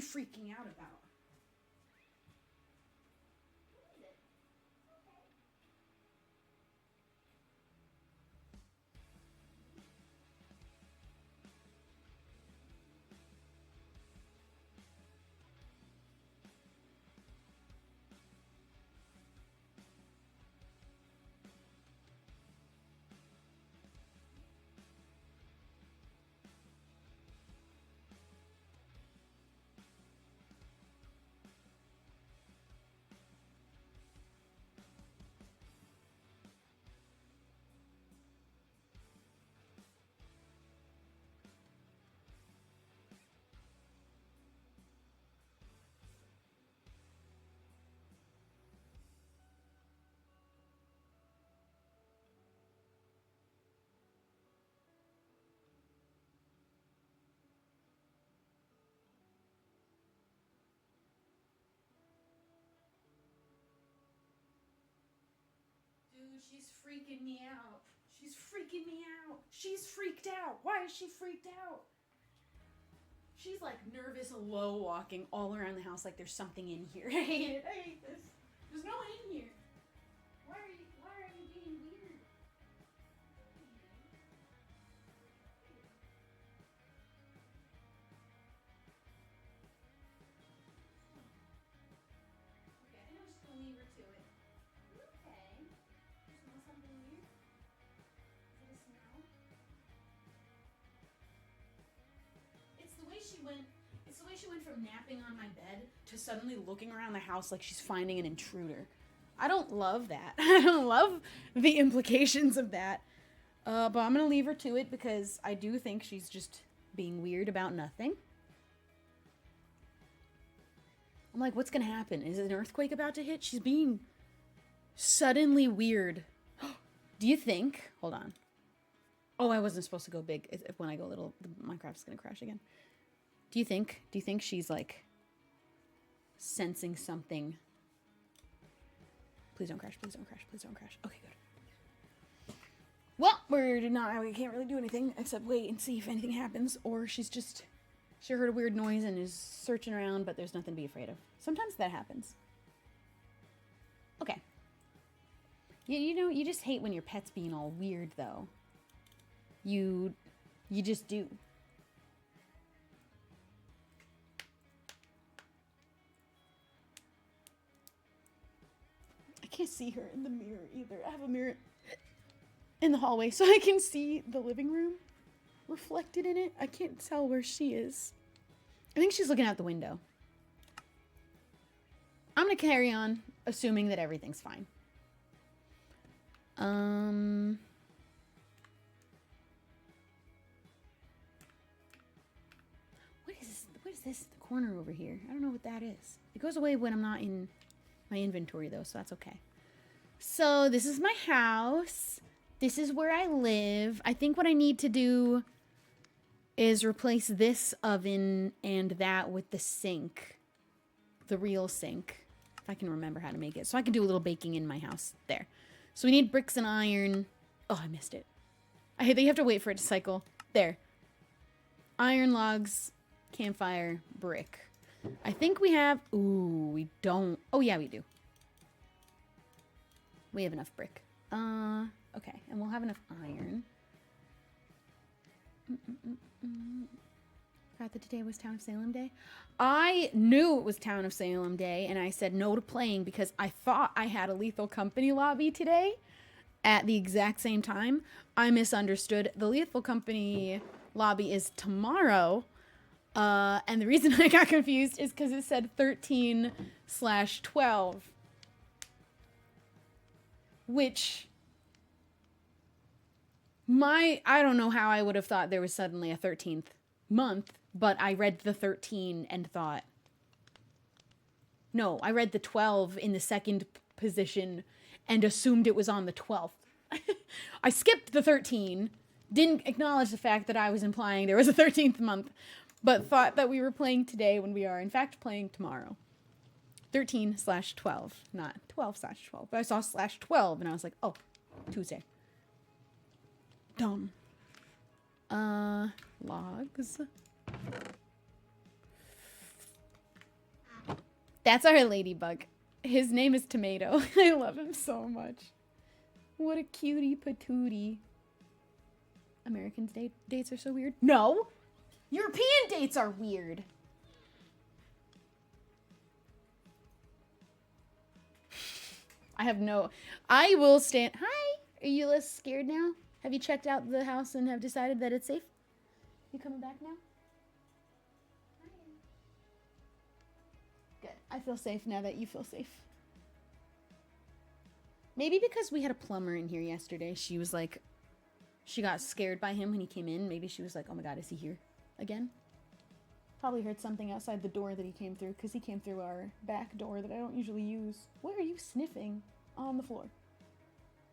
freaking out about. She's freaking me out. She's freaking me out. She's freaked out. Why is she freaked out? She's like nervous, low walking all around the house like there's something in here. I hate it. I hate this. There's no one in here. Why are you being weird? Okay, I think I'm just gonna leave her to it. Okay. You smell something weird? Is it a smell? It's the way she went. It's the way she went from napping on my bed to suddenly looking around the house like she's finding an intruder. I don't love that. I don't love the implications of that. But I'm gonna leave her to it because I do think she's just being weird about nothing. I'm like, what's gonna happen? Is an earthquake about to hit? She's being suddenly weird. Do you think? Hold on. Oh, I wasn't supposed to go big. If when I go little, Minecraft's gonna crash again. Do you think she's like sensing something? Please don't crash. Please don't crash. Please don't crash. Okay, good. Well, we can't really do anything except wait and see if anything happens, or she heard a weird noise and is searching around, but there's nothing to be afraid of. Sometimes that happens. Okay. You know, you just hate when your pet's being all weird, though. You just do. can't see her in the mirror either. I have a mirror in the hallway so I can see the living room reflected in it. I can't tell where she is. I think she's looking out the window. I'm gonna carry on, assuming that everything's fine. What is this? The corner over here. I don't know what that is. It goes away when I'm not in my inventory though, so that's okay. So this is my house. This is where I live. I think what I need to do is replace this oven and that with the sink. The real sink. If I can remember how to make it. So I can do a little baking in my house. There. So we need bricks and iron. Oh, I missed it. I hate that you have to wait for it to cycle. There. Iron, logs, campfire, brick. I think we have... Ooh, we don't... Oh, yeah, we do. We have enough brick. Okay. And we'll have enough iron. Forgot that today was Town of Salem Day. I knew it was Town of Salem Day, and I said no to playing because I thought I had a Lethal Company lobby today at the exact same time. I misunderstood. The Lethal Company lobby is tomorrow, and the reason I got confused is because it said 13/12, which... I don't know how I would have thought there was suddenly a 13th month, but I read the 13 and thought, no, I read the 12 in the second position and assumed it was on the 12th. I skipped the 13, didn't acknowledge the fact that I was implying there was a 13th month, but thought that we were playing today when we are in fact playing tomorrow. 13/12, not 12/12, but I saw /12 and I was like, oh, Tuesday. Dumb. Logs. That's our ladybug. His name is Tomato. I love him so much. What a cutie patootie. Americans' dates are so weird. No! European dates are weird. I will stand... Hi! Are you less scared now? Have you checked out the house and have decided that it's safe? You coming back now? Good. I feel safe now that you feel safe. Maybe because we had a plumber in here yesterday, she was like... She got scared by him when he came in. Maybe she was like, oh my god, is he here again? Probably heard something outside the door that he came through, because he came through our back door that I don't usually use. What are you sniffing on the floor?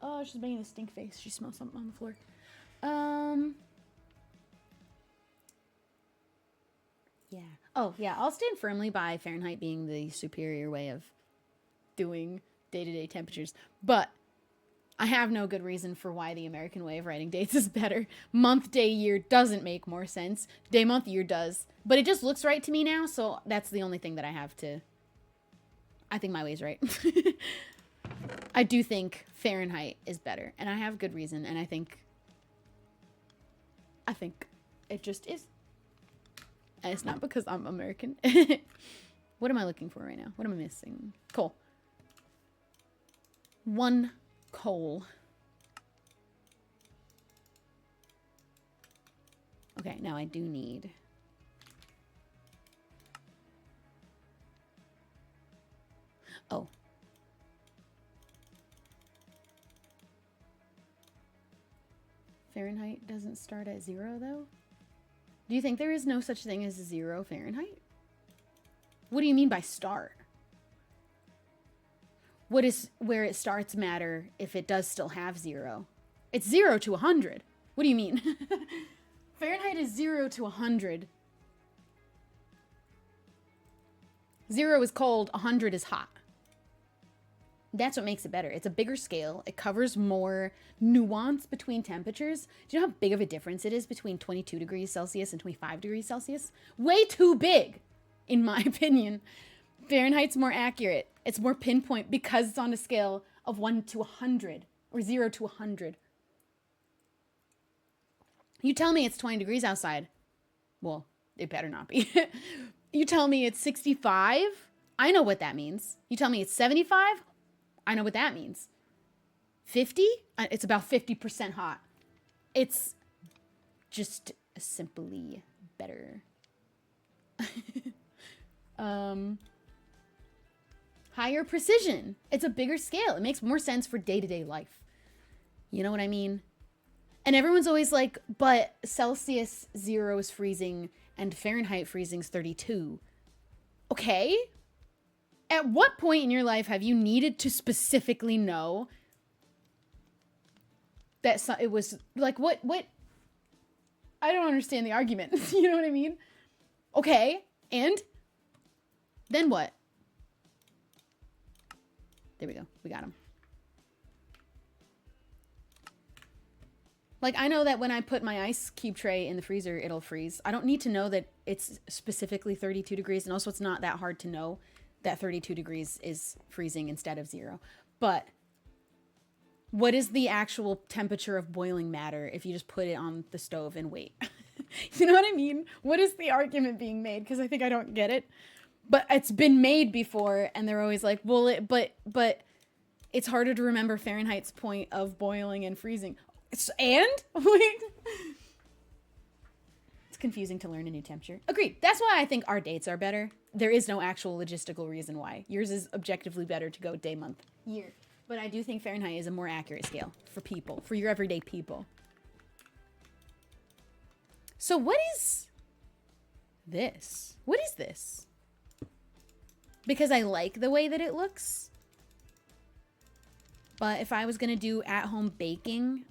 Oh, she's making a stink face. She smells something on the floor. Yeah. Oh, yeah. I'll stand firmly by Fahrenheit being the superior way of doing day-to-day temperatures. But I have no good reason for why the American way of writing dates is better. Month, day, year doesn't make more sense. Day, month, year does. But it just looks right to me now, so that's the only thing that I have to... I think my way's right. I do think Fahrenheit is better, and I have good reason, and I think it just is. And it's not because I'm American. What am I looking for right now? What am I missing? Coal. 1 coal. Okay, now I do need... Oh. Fahrenheit doesn't start at 0, though? Do you think there is no such thing as 0 Fahrenheit? What do you mean by start? What is where it starts matter if it does still have 0? It's 0 to 100. What do you mean? Fahrenheit is 0 to 100. 0 is cold, 100 is hot. That's what makes it better. It's a bigger scale. It covers more nuance between temperatures. Do you know how big of a difference it is between 22 degrees Celsius and 25 degrees Celsius? Way too big, in my opinion. Fahrenheit's more accurate. It's more pinpoint because it's on a scale of 1 to 100 or 0 to 100. You tell me it's 20 degrees outside. Well, it better not be. You tell me it's 65. I know what that means. You tell me it's 75. I know what that means. 50? It's about 50% hot. It's just simply better. Higher precision. It's a bigger scale. It makes more sense for day-to-day life. You know what I mean? And everyone's always like, but Celsius 0 is freezing and Fahrenheit freezing is 32. Okay. At what point in your life have you needed to specifically know that it was like, what? I don't understand the argument. You know what I mean? Okay. And then what? There we go. We got him. Like, I know that when I put my ice cube tray in the freezer, it'll freeze. I don't need to know that it's specifically 32 degrees. And also, it's not that hard to know that 32 degrees is freezing instead of 0. But what is the actual temperature of boiling matter if you just put it on the stove and wait? You know what I mean? What is the argument being made? Because I think I don't get it. But it's been made before, and they're always like, well, but it's harder to remember Fahrenheit's point of boiling and freezing. And? It's confusing to learn a new temperature. Agreed. That's why I think our dates are better. There is no actual logistical reason why. Yours is objectively better to go day, month, year. But I do think Fahrenheit is a more accurate scale for people, for your everyday people. So what is this? What is this? Because I like the way that it looks. But if I was going to do at-home baking,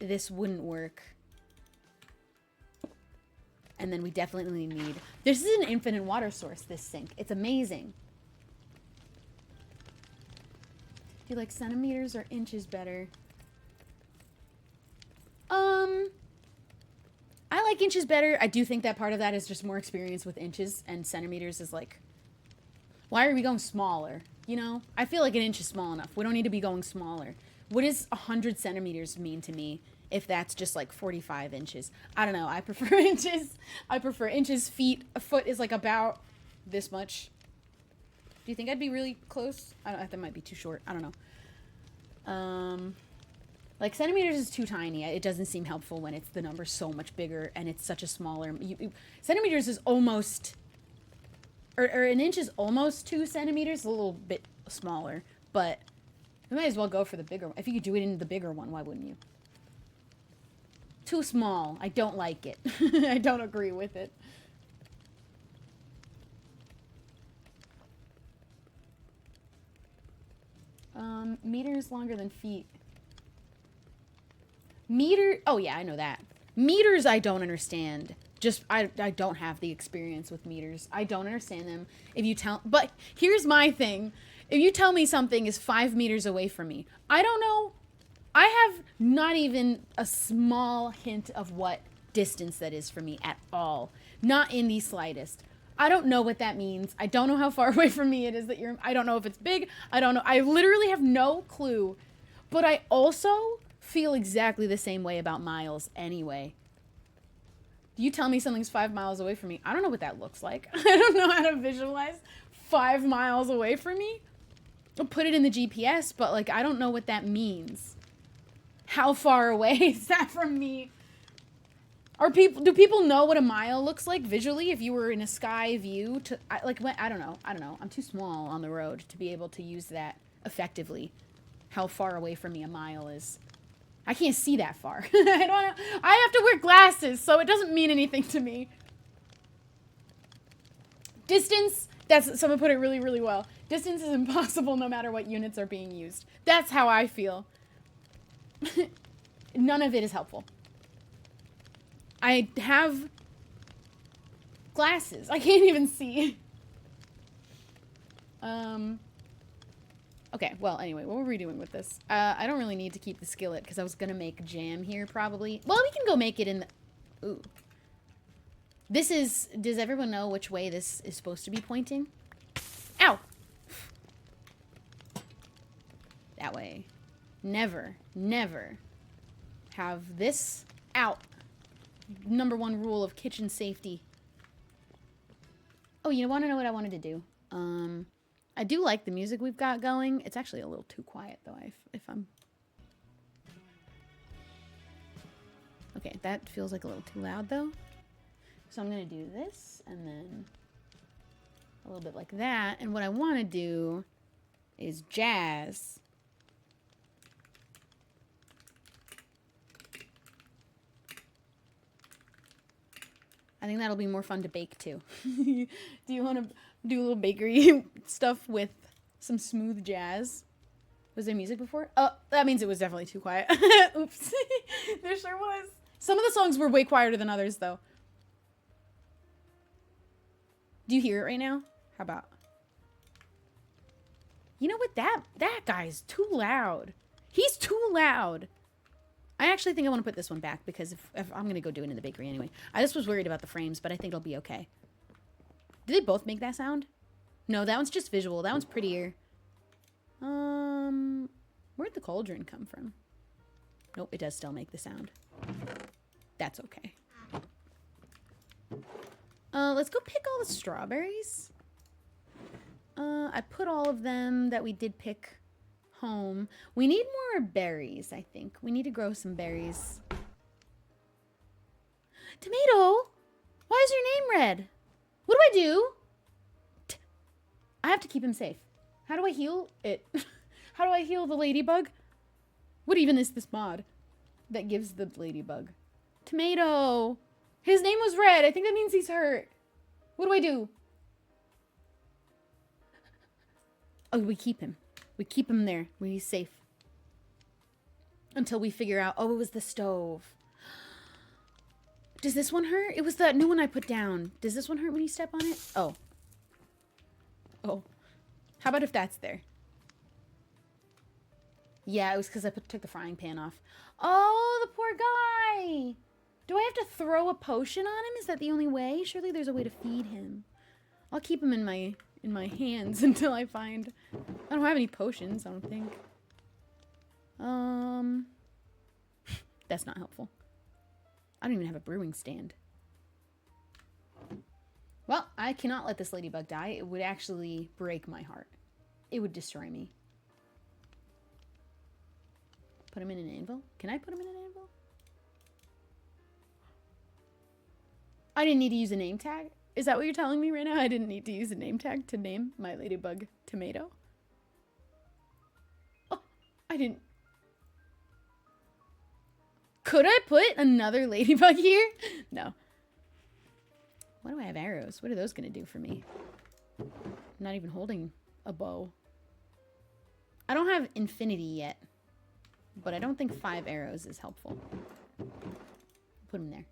this wouldn't work. And then we definitely need... This is an infinite water source, this sink. It's amazing. Do you like centimeters or inches better? I like inches better. I do think that part of that is just more experience with inches, and centimeters is like... Why are we going smaller? You know? I feel like an inch is small enough. We don't need to be going smaller. What does 100 centimeters mean to me if that's just like 45 inches? I don't know. I prefer inches. I prefer inches, feet. A foot is like about this much. Do you think I'd be really close? I don't. That might be too short. I don't know. Like centimeters is too tiny. It doesn't seem helpful when it's the number so much bigger and it's such a smaller... centimeters is almost... Or an inch is almost 2 centimeters, a little bit smaller, but you might as well go for the bigger one. If you could do it in the bigger one, why wouldn't you? Too small. I don't like it. I don't agree with it. Meters longer than feet. Oh yeah, I know that. Meters I don't understand. Just, I don't have the experience with meters. I don't understand them. But here's my thing. If you tell me something is 5 meters away from me, I don't know. I have not even a small hint of what distance that is from me at all. Not in the slightest. I don't know what that means. I don't know how far away from me it is that I don't know if it's big. I don't know. I literally have no clue. But I also feel exactly the same way about miles anyway. You tell me something's 5 miles away from me. I don't know what that looks like. I don't know how to visualize 5 miles away from me. I'll put it in the GPS, but like, I don't know what that means. How far away is that from me? Do people know what a mile looks like visually if you were in a sky view? I don't know. I'm too small on the road to be able to use that effectively. How far away from me a mile is. I can't see that far. I have to wear glasses, so it doesn't mean anything to me. Distance, someone put it really, really well. Distance is impossible no matter what units are being used. That's how I feel. None of it is helpful. I have glasses. I can't even see. Okay, well, anyway, what were we doing with this? I don't really need to keep the skillet because I was going to make jam here probably. Well, we can go make it in the... Ooh. This is... Does everyone know which way this is supposed to be pointing? Ow! That way. Never, never have this out. Number 1 rule of kitchen safety. Oh, you want to know what I wanted to do? I do like the music we've got going. It's actually a little too quiet, though, if I'm... Okay, that feels like a little too loud, though. So I'm going to do this, and then a little bit like that. And what I want to do is jazz. I think that'll be more fun to bake, too. Do you want to do a little bakery stuff with some smooth jazz? Was there music before? Oh, that means it was definitely too quiet. Oops. There sure was. Some of the songs were way quieter than others, though. Do you hear it right now? How about? You know what? That guy's too loud. He's too loud. I actually think I want to put this one back because if I'm going to go do it in the bakery anyway. I just was worried about the frames, but I think it'll be okay. Did they both make that sound? No, that one's just visual. That one's prettier. Where'd the cauldron come from? Nope, it does still make the sound. That's okay. Let's go pick all the strawberries. I put all of them that we did pick home. We need more berries, I think. We need to grow some berries. Tomato! Why is your name red? What do I do? I have to keep him safe. How do I heal it? How do I heal the ladybug? What even is this mod that gives the ladybug? Tomato! His name was red. I think that means he's hurt. What do I do? Oh, we keep him. We keep him there where he's safe. Until we figure out, oh, it was the stove. Does this one hurt? It was that new one I put down. Does this one hurt when you step on it? Oh. Oh. How about if that's there? Yeah, it was because I took the frying pan off. Oh, the poor guy. Do I have to throw a potion on him? Is that the only way? Surely there's a way to feed him. I'll keep him in my hands until I find... I don't have any potions, I don't think. That's not helpful. I don't even have a brewing stand. Well, I cannot let this ladybug die. It would actually break my heart. It would destroy me. Put him in an anvil? Can I put him in an anvil? I didn't need to use a name tag? Is that what you're telling me right now? I didn't need to use a name tag to name my ladybug Tomato? Oh, I didn't... Could I put another ladybug here? No. Why do I have arrows? What are those going to do for me? I'm not even holding a bow. I don't have infinity yet. But I don't think 5 arrows is helpful. Put them there.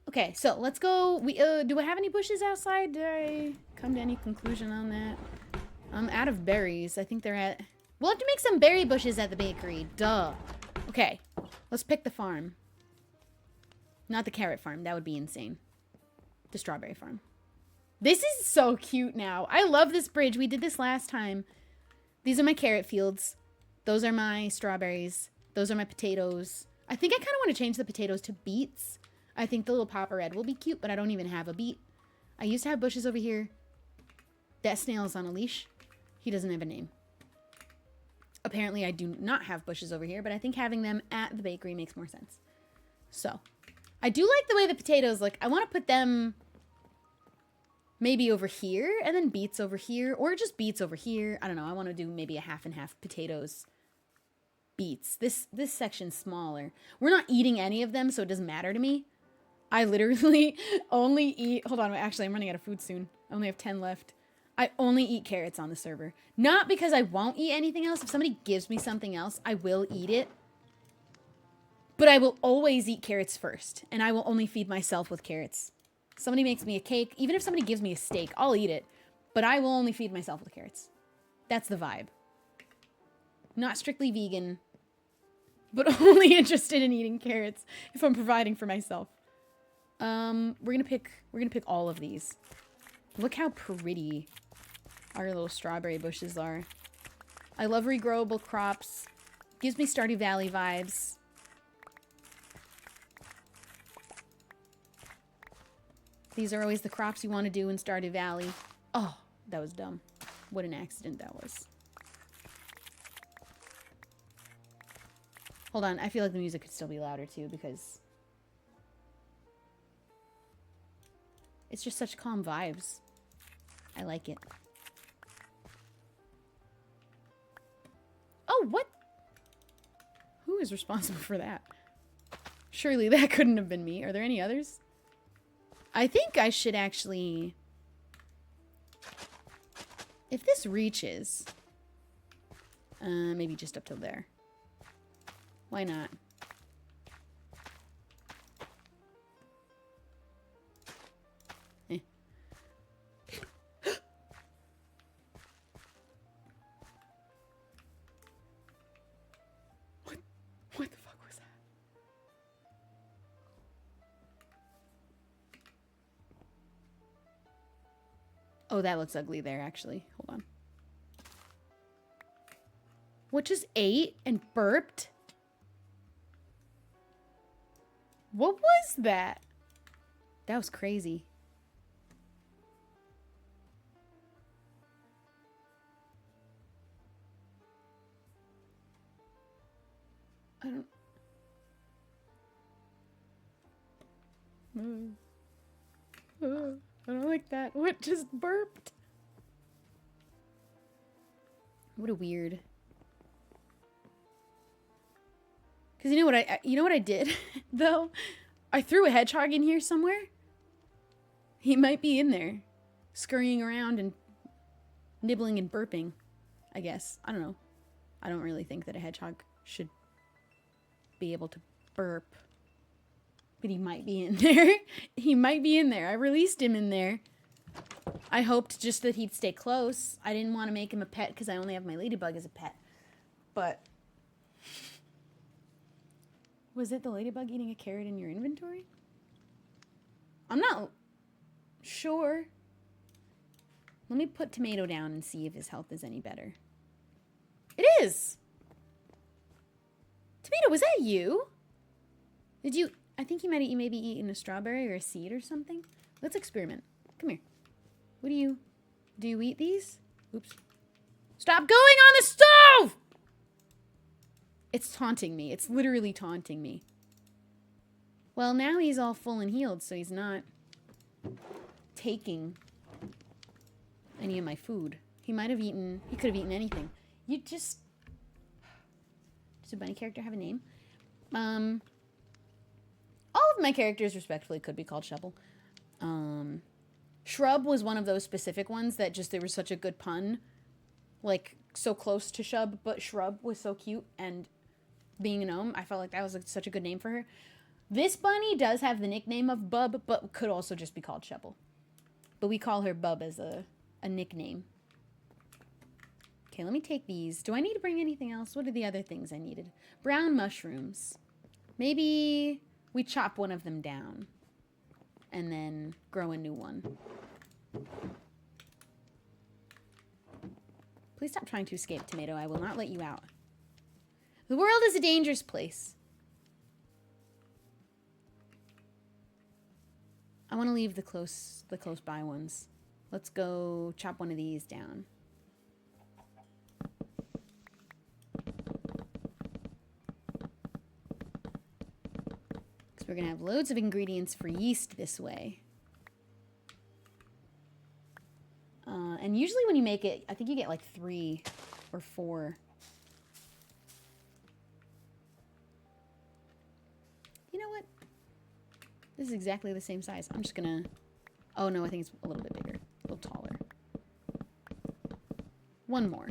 Okay, so let's go. Do I have any bushes outside? Did I come to any conclusion on that? I'm out of berries. I think they're at... We'll have to make some berry bushes at the bakery. Duh. Okay, let's pick the farm. Not the carrot farm. That would be insane. The strawberry farm. This is so cute now. I love this bridge. We did this last time. These are my carrot fields. Those are my strawberries. Those are my potatoes. I think I kind of want to change the potatoes to beets. I think the little Papa Red will be cute, but I don't even have a beet. I used to have bushes over here. That snail is on a leash. He doesn't have a name. Apparently, I do not have bushes over here, but I think having them at the bakery makes more sense. So, I do like the way the potatoes look. I want to put them maybe over here, and then beets over here, or just beets over here. I don't know. I want to do maybe a half and half potatoes, beets. This section's smaller. We're not eating any of them, so it doesn't matter to me. I literally only eat... Hold on. Actually, I'm running out of food soon. I only have 10 left. I only eat carrots on the server. Not because I won't eat anything else. If somebody gives me something else, I will eat it. But I will always eat carrots first. And I will only feed myself with carrots. Somebody makes me a cake. Even if somebody gives me a steak, I'll eat it. But I will only feed myself with carrots. That's the vibe. Not strictly vegan. But only interested in eating carrots if I'm providing for myself. We're gonna pick all of these. Look how pretty our little strawberry bushes are. I love regrowable crops. Gives me Stardew Valley vibes. These are always the crops you want to do in Stardew Valley. Oh, That was dumb. What an accident that was. Hold on, I feel like the music could still be louder too because it's just such calm vibes. I like it. Oh, what? Who is responsible for that? Surely that couldn't have been me. Are there any others? I think I should actually... If this reaches... maybe just up till there. Why not? Eh. What the fuck was that? Oh, that looks ugly there, actually. Hold on. What just ate and burped? What was that? That was crazy. I don't like that. What just burped? What a weird. Because you know what I did though? I threw a hedgehog in here somewhere. He might be in there, scurrying around and nibbling and burping, I guess. I don't know. I don't really think that a hedgehog should be able to burp. But he might be in there. He might be in there. I released him in there. I hoped just that he'd stay close. I didn't want to make him a pet because I only have my ladybug as a pet. But... Was it the ladybug eating a carrot in your inventory? I'm not sure. Let me put Tomato down and see if his health is any better. It is! Tomato, was that you? Did you... I think you might have maybe eaten a strawberry or a seed or something. Let's experiment. Come here. What do you... Do you eat these? Oops. Stop going on the stove! It's taunting me. It's literally taunting me. Well, now he's all full and healed, so he's not taking any of my food. He might have eaten... He could have eaten anything. You just... Does a bunny character have a name? All of my characters, respectfully, could be called Shubble. Shrub was one of those specific ones that just, there was such a good pun. Like, so close to Shub, but Shrub was so cute, and being a gnome, I felt like that was such a good name for her. This bunny does have the nickname of Bub, but could also just be called Shubble. But we call her Bub as a nickname. Okay, let me take these. Do I need to bring anything else? What are the other things I needed? Brown mushrooms. Maybe we chop one of them down and then grow a new one. Please stop trying to escape, Tomato. I will not let you out. The world is a dangerous place. I want to leave the close by ones. Let's go chop one of these down. We're gonna have loads of ingredients for yeast this way. And usually when you make it, I think you get like 3 or 4. You know what? This is exactly the same size. I'm just gonna... Oh no, I think it's a little bit bigger. A little taller. One more.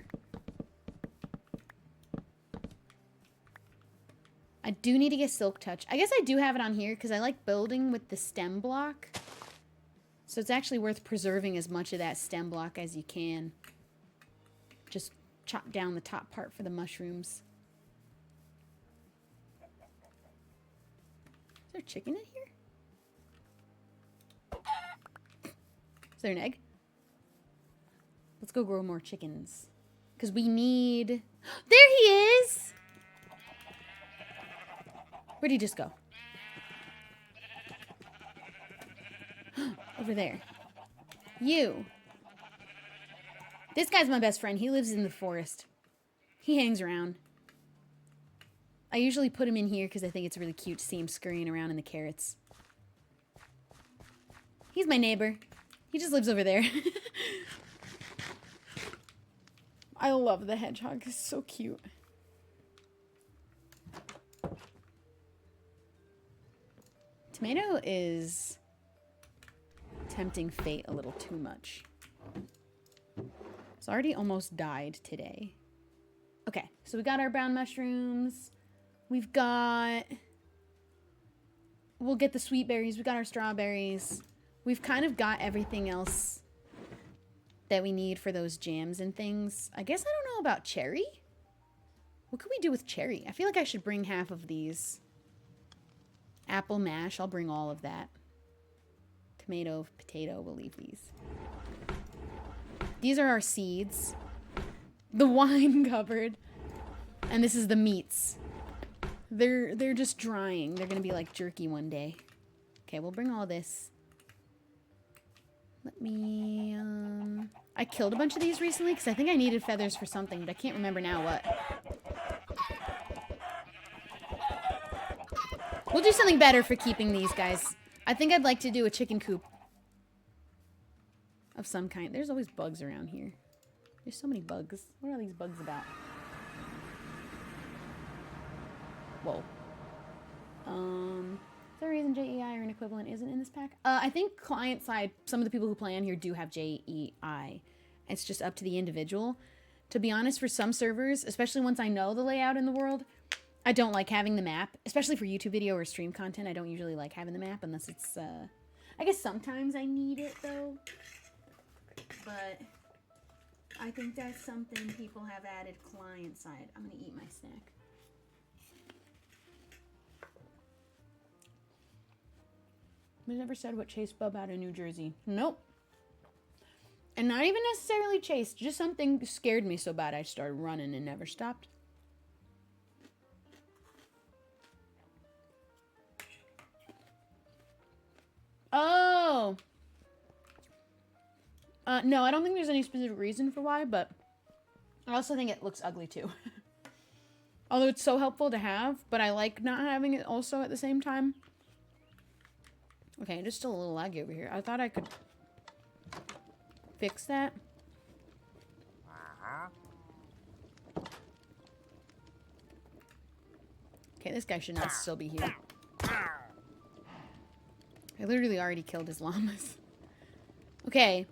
I do need to get Silk Touch. I guess I do have it on here because I like building with the stem block. So it's actually worth preserving as much of that stem block as you can. Just chop down the top part for the mushrooms. Is there chicken in here? Is there an egg? Let's go grow more chickens. Because we need... There he is! Where'd he just go? Over there. You. This guy's my best friend. He lives in the forest. He hangs around. I usually put him in here because I think it's really cute to see him scurrying around in the carrots. He's my neighbor. He just lives over there. I love the hedgehog. He's so cute. Tomato is tempting fate a little too much. It's already almost died today. Okay, so we got our brown mushrooms. We've got... We'll get the sweet berries. We got our strawberries. We've kind of got everything else that we need for those jams and things. I guess I don't know about cherry. What could we do with cherry? I feel like I should bring half of these. Apple mash, I'll bring all of that. Tomato, potato, we'll leave these. These are our seeds. The wine cupboard. And this is the meats. They're just drying. They're gonna be like jerky one day. Okay, we'll bring all this. Let me, I killed a bunch of these recently because I think I needed feathers for something, but I can't remember now what. We'll do something better for keeping these guys. I think I'd like to do a chicken coop of some kind. There's always bugs around here. There's so many bugs. What are these bugs about? Whoa. Is there a reason JEI or an equivalent isn't in this pack? I think client side, some of the people who play on here do have JEI. It's just up to the individual. To be honest, for some servers, especially once I know the layout in the world, I don't like having the map, especially for YouTube video or stream content. I don't usually like having the map unless it's, I guess sometimes I need it though. But I think that's something people have added client side. I'm gonna eat my snack. We never said what chased Bub out of New Jersey. Nope. And not even necessarily chased. Just something scared me so bad I started running and never stopped. Oh! No, I don't think there's any specific reason for why, but I also think it looks ugly too. Although it's so helpful to have, but I like not having it also at the same time. Okay, just still a little laggy over here. I thought I could fix that. Okay, this guy should not still be here. I literally already killed his llamas. Okay,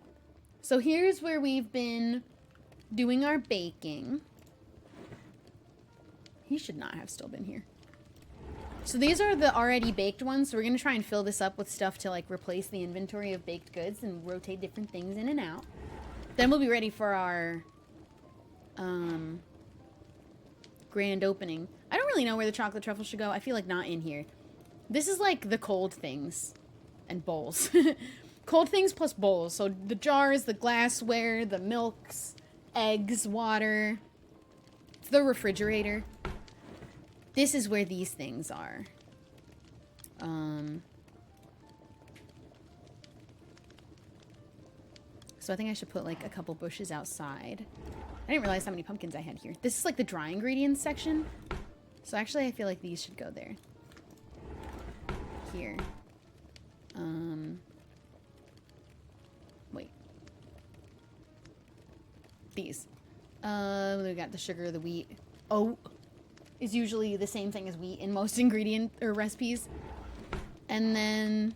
so here's where we've been doing our baking. He should not have still been here. So these are the already baked ones. So we're going to try and fill this up with stuff to like replace the inventory of baked goods and rotate different things in and out. Then we'll be ready for our grand opening. I don't really know where the chocolate truffle should go. I feel like not in here. This is like the cold things and bowls. Cold things plus bowls. So the jars, the glassware, the milks, eggs, water, the refrigerator. This is where these things are. So I think I should put like a couple bushes outside. I didn't realize how many pumpkins I had here. This is like the dry ingredients section. So actually I feel like these should go there. Here. Wait. These. We got the sugar, the wheat. Oat is usually the same thing as wheat in most ingredient or recipes. And then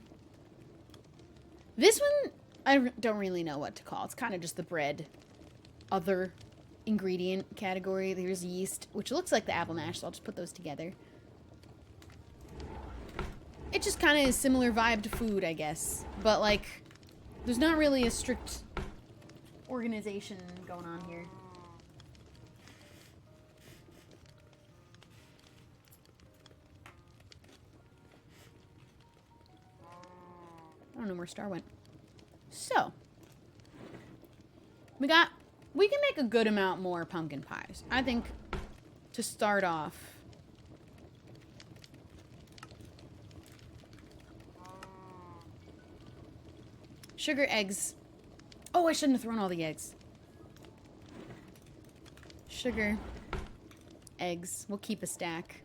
this one, I don't really know what to call. It's kind of just the bread other ingredient category. There's yeast, which looks like the apple mash, so I'll just put those together. It just kind of is similar vibe to food, I guess. But, like, there's not really a strict organization going on here. I don't know where Star went. So, we can make a good amount more pumpkin pies. I think to start off. Sugar, eggs. Oh, I shouldn't have thrown all the eggs. sugar, eggs. We'll keep a stack.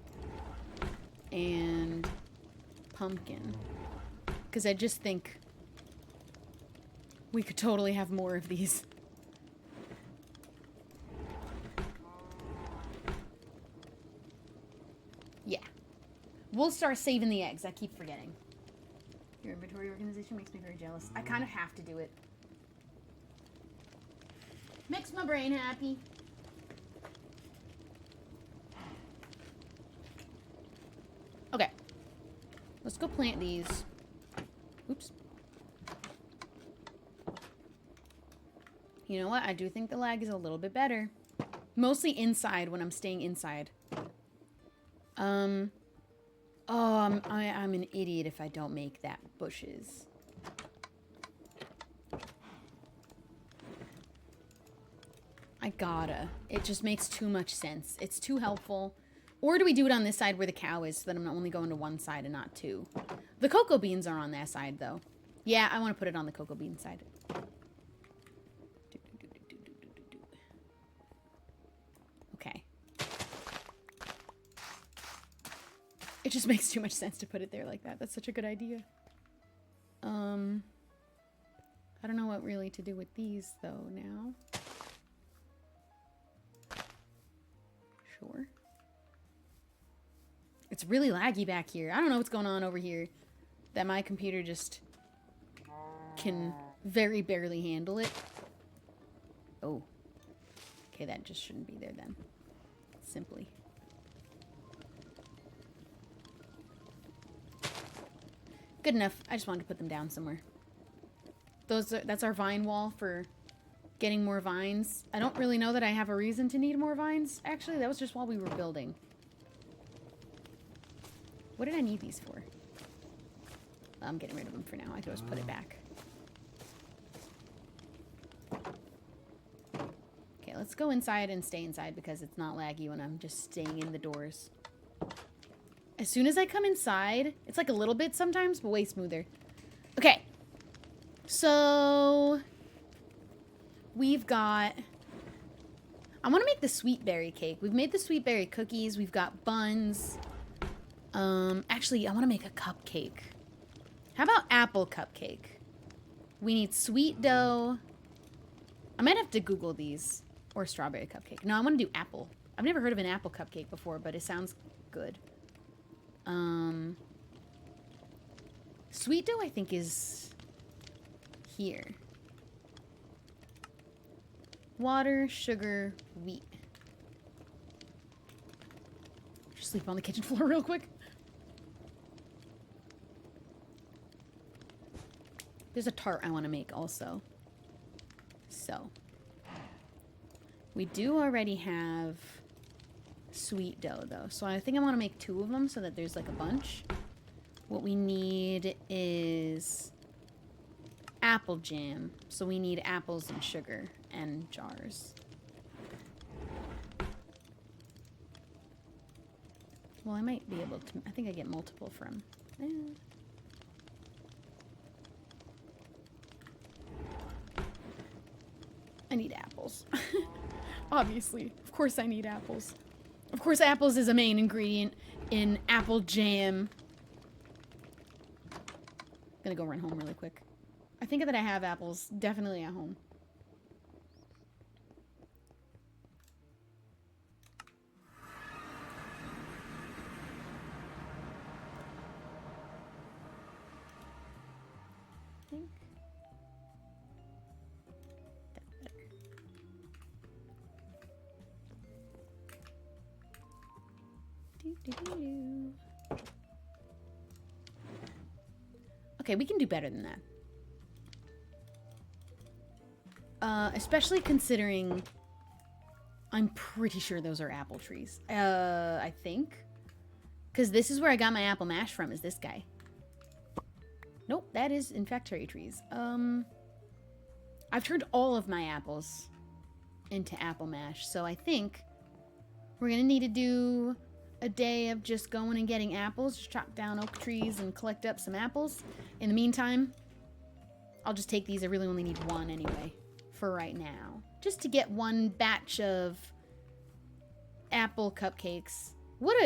And pumpkin. Because I just think we could totally have more of these. Yeah. We'll start saving the eggs. I keep forgetting. Your inventory organization makes me very jealous. I kind of have to do it. Makes my brain happy. Okay. Let's go plant these. Oops. You know what? I do think the lag is a little bit better. Mostly inside when I'm staying inside. Oh, I'm an idiot if I don't make that bushes. I gotta. It just makes too much sense. It's too helpful. Or do we do it on this side where the cow is so that I'm only going to one side and not two? The cocoa beans are on that side, though. Yeah, I want to put it on the cocoa bean side. Okay. It just makes too much sense to put it there like that. That's such a good idea. I don't know what really to do with these, though, now. Sure. It's really laggy back here. I don't know what's going on over here. That my computer just can very barely handle it. Oh. Okay, that just shouldn't be there then. Simply. Good enough. I just wanted to put them down somewhere. That's our vine wall for getting more vines. I don't really know that I have a reason to need more vines. Actually, that was just while we were building. What did I need these for? I'm getting rid of them for now. I can just put it back. Okay, let's go inside and stay inside because it's not laggy when I'm just staying in the doors. As soon as I come inside, it's like a little bit sometimes, but way smoother. Okay. So we've got... I want to make the sweet berry cake. We've made the sweet berry cookies. We've got buns. Actually, I want to make a cupcake. How about apple cupcake? We need sweet dough. I might have to Google these. Or strawberry cupcake. No, I want to do apple. I've never heard of an apple cupcake before, but it sounds good. Sweet dough, I think, is here. Water, sugar, wheat. Just sleep on the kitchen floor real quick. There's a tart I want to make also. So. We do already have sweet dough, though. So I think I want to make 2 of them so that there's like a bunch. What we need is apple jam. So we need apples and sugar and jars. Well, I might be able to... I think I get multiple from... I need apples. Obviously. Of course I need apples. Of course apples is a main ingredient in apple jam. Gonna go run home really quick. I think that I have apples definitely at home. I think that's better. Do-do-do-do. Okay, we can do better than that. Especially considering I'm pretty sure those are apple trees. I think. Because this is where I got my apple mash from, is this guy. Nope, that is, in fact, cherry trees. I've turned all of my apples into apple mash, so I think we're going to need to do a day of just going and getting apples, just chop down oak trees and collect up some apples. In the meantime, I'll just take these. I really only need 1 anyway for right now. Just to get 1 batch of apple cupcakes. What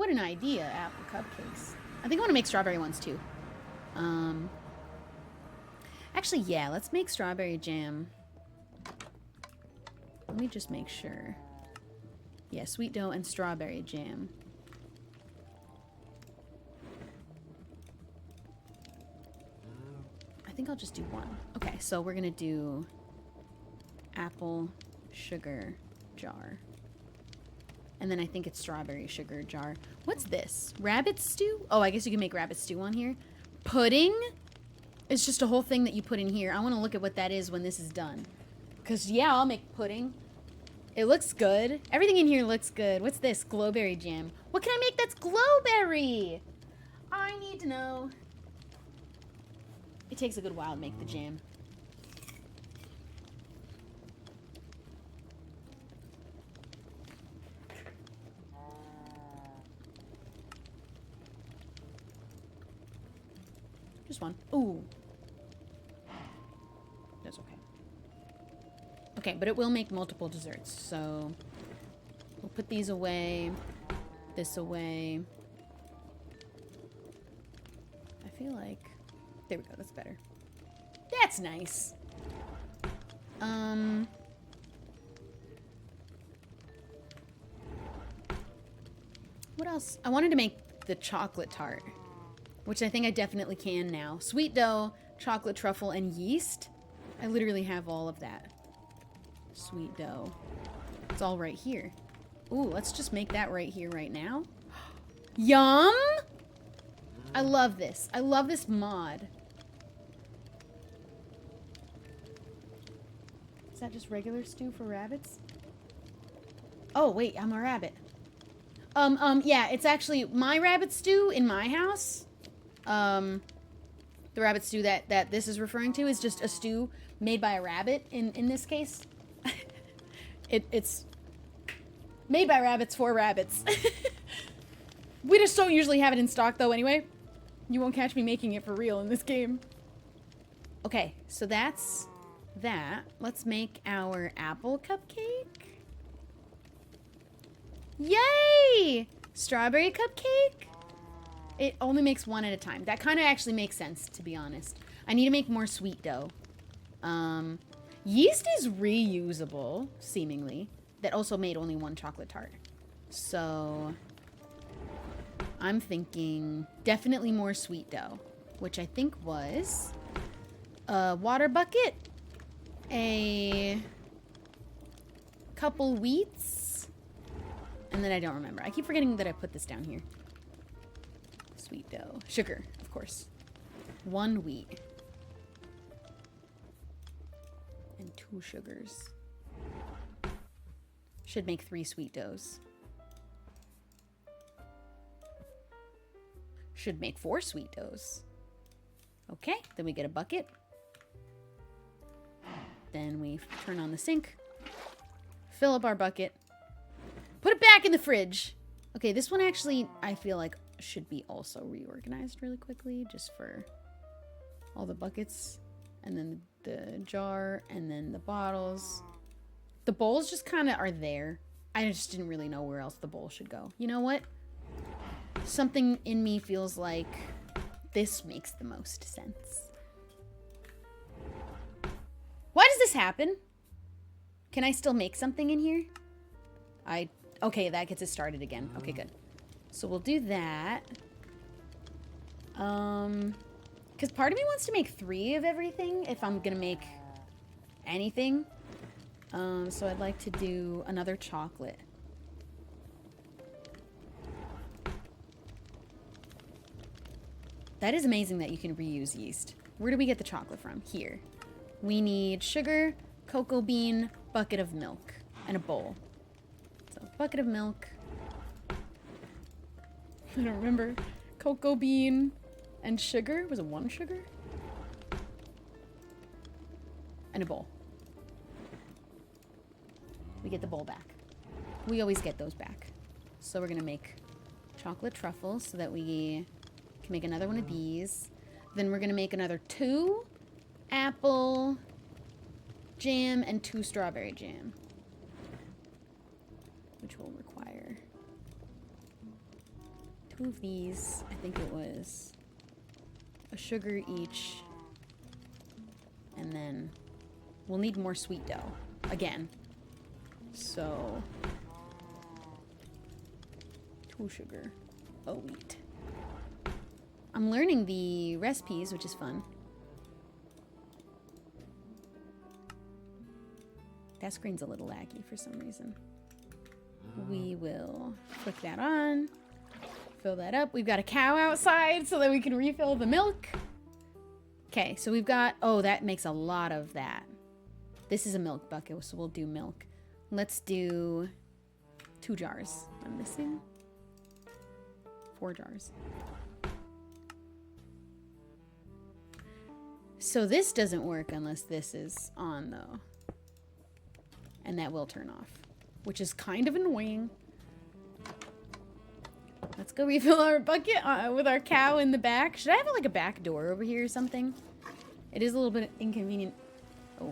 an idea, apple cupcakes. I think I want to make strawberry ones too. Actually, yeah, let's make strawberry jam. Let me just make sure. Yeah, sweet dough and strawberry jam. I think I'll just do one. Okay, so we're gonna do apple sugar jar. And then I think it's strawberry sugar jar. What's this? Rabbit stew? Oh, I guess you can make rabbit stew on here. Pudding? It's just a whole thing that you put in here. I want to look at what that is when this is done. Because, yeah, I'll make pudding. It looks good. Everything in here looks good. What's this? Glowberry jam. What can I make that's glowberry? I need to know. It takes a good while to make the jam. Just one. Ooh. That's okay. Okay, but it will make multiple desserts, so we'll put these away, this away. I feel like... There we go, that's better. That's nice. What else? I wanted to make the chocolate tart, which I think I definitely can now. Sweet dough, chocolate truffle, and yeast. I literally have all of that. Sweet dough. It's all right here. Ooh, let's just make that right here, right now. Yum! I love this. I love this mod. Is that just regular stew for rabbits? Oh, wait, I'm a rabbit. Yeah, it's actually my rabbit stew in my house. The rabbit stew that this is referring to is just a stew made by a rabbit in this case. It's made by rabbits for rabbits. We just don't usually have it in stock though anyway. You won't catch me making it for real in this game. Okay, so that's that. Let's make our apple cupcake. Yay! Strawberry cupcake? It only makes one at a time. That kind of actually makes sense, to be honest. I need to make more sweet dough. Yeast is reusable, seemingly. That also made only one chocolate tart. So, I'm thinking definitely more sweet dough, which I think was a water bucket, a couple wheats, and then I don't remember. I keep forgetting that I put this down here. Sweet dough. Sugar, of course. 1 wheat. And 2 sugars. Should make 3 sweet doughs. Should make 4 sweet doughs. Okay, then we get a bucket. Then we turn on the sink. Fill up our bucket. Put it back in the fridge. Okay, this one actually, I feel like, should be also reorganized really quickly, just for all the buckets, and then the jar, and then the bottles. The bowls just kind of are there. I just didn't really know where else the bowl should go. You know what? Something in me feels like this makes the most sense. Why does this happen? Can I still make something in here? Okay, that gets it started again. Okay, good. So we'll do that. Because part of me wants to make 3 of everything if I'm gonna make anything. So I'd like to do another chocolate. That is amazing that you can reuse yeast. Where do we get the chocolate from? Here. We need sugar, cocoa bean, bucket of milk, and a bowl. So, bucket of milk. I don't remember. Cocoa bean and sugar. Was it 1 sugar? And a bowl. We get the bowl back. We always get those back. So we're going to make chocolate truffles so that we can make another one of these. Then we're going to make another 2 apple jam and 2 strawberry jam, which will require 2 of these. I think it was a sugar each. And then we'll need more sweet dough. Again. So 2 sugar, a wheat. I'm learning the recipes, which is fun. That screen's a little laggy for some reason. We will flick that on. Fill that up. We've got a cow outside so that we can refill the milk. Okay, so we've got... Oh, that makes a lot of that. This is a milk bucket, so we'll do milk. Let's do 2 jars. I'm missing 4 jars. So this doesn't work unless this is on, though. And that will turn off, which is kind of annoying. Let's go refill our bucket with our cow in the back. Should I have like a back door over here or something? It is a little bit inconvenient. Oh,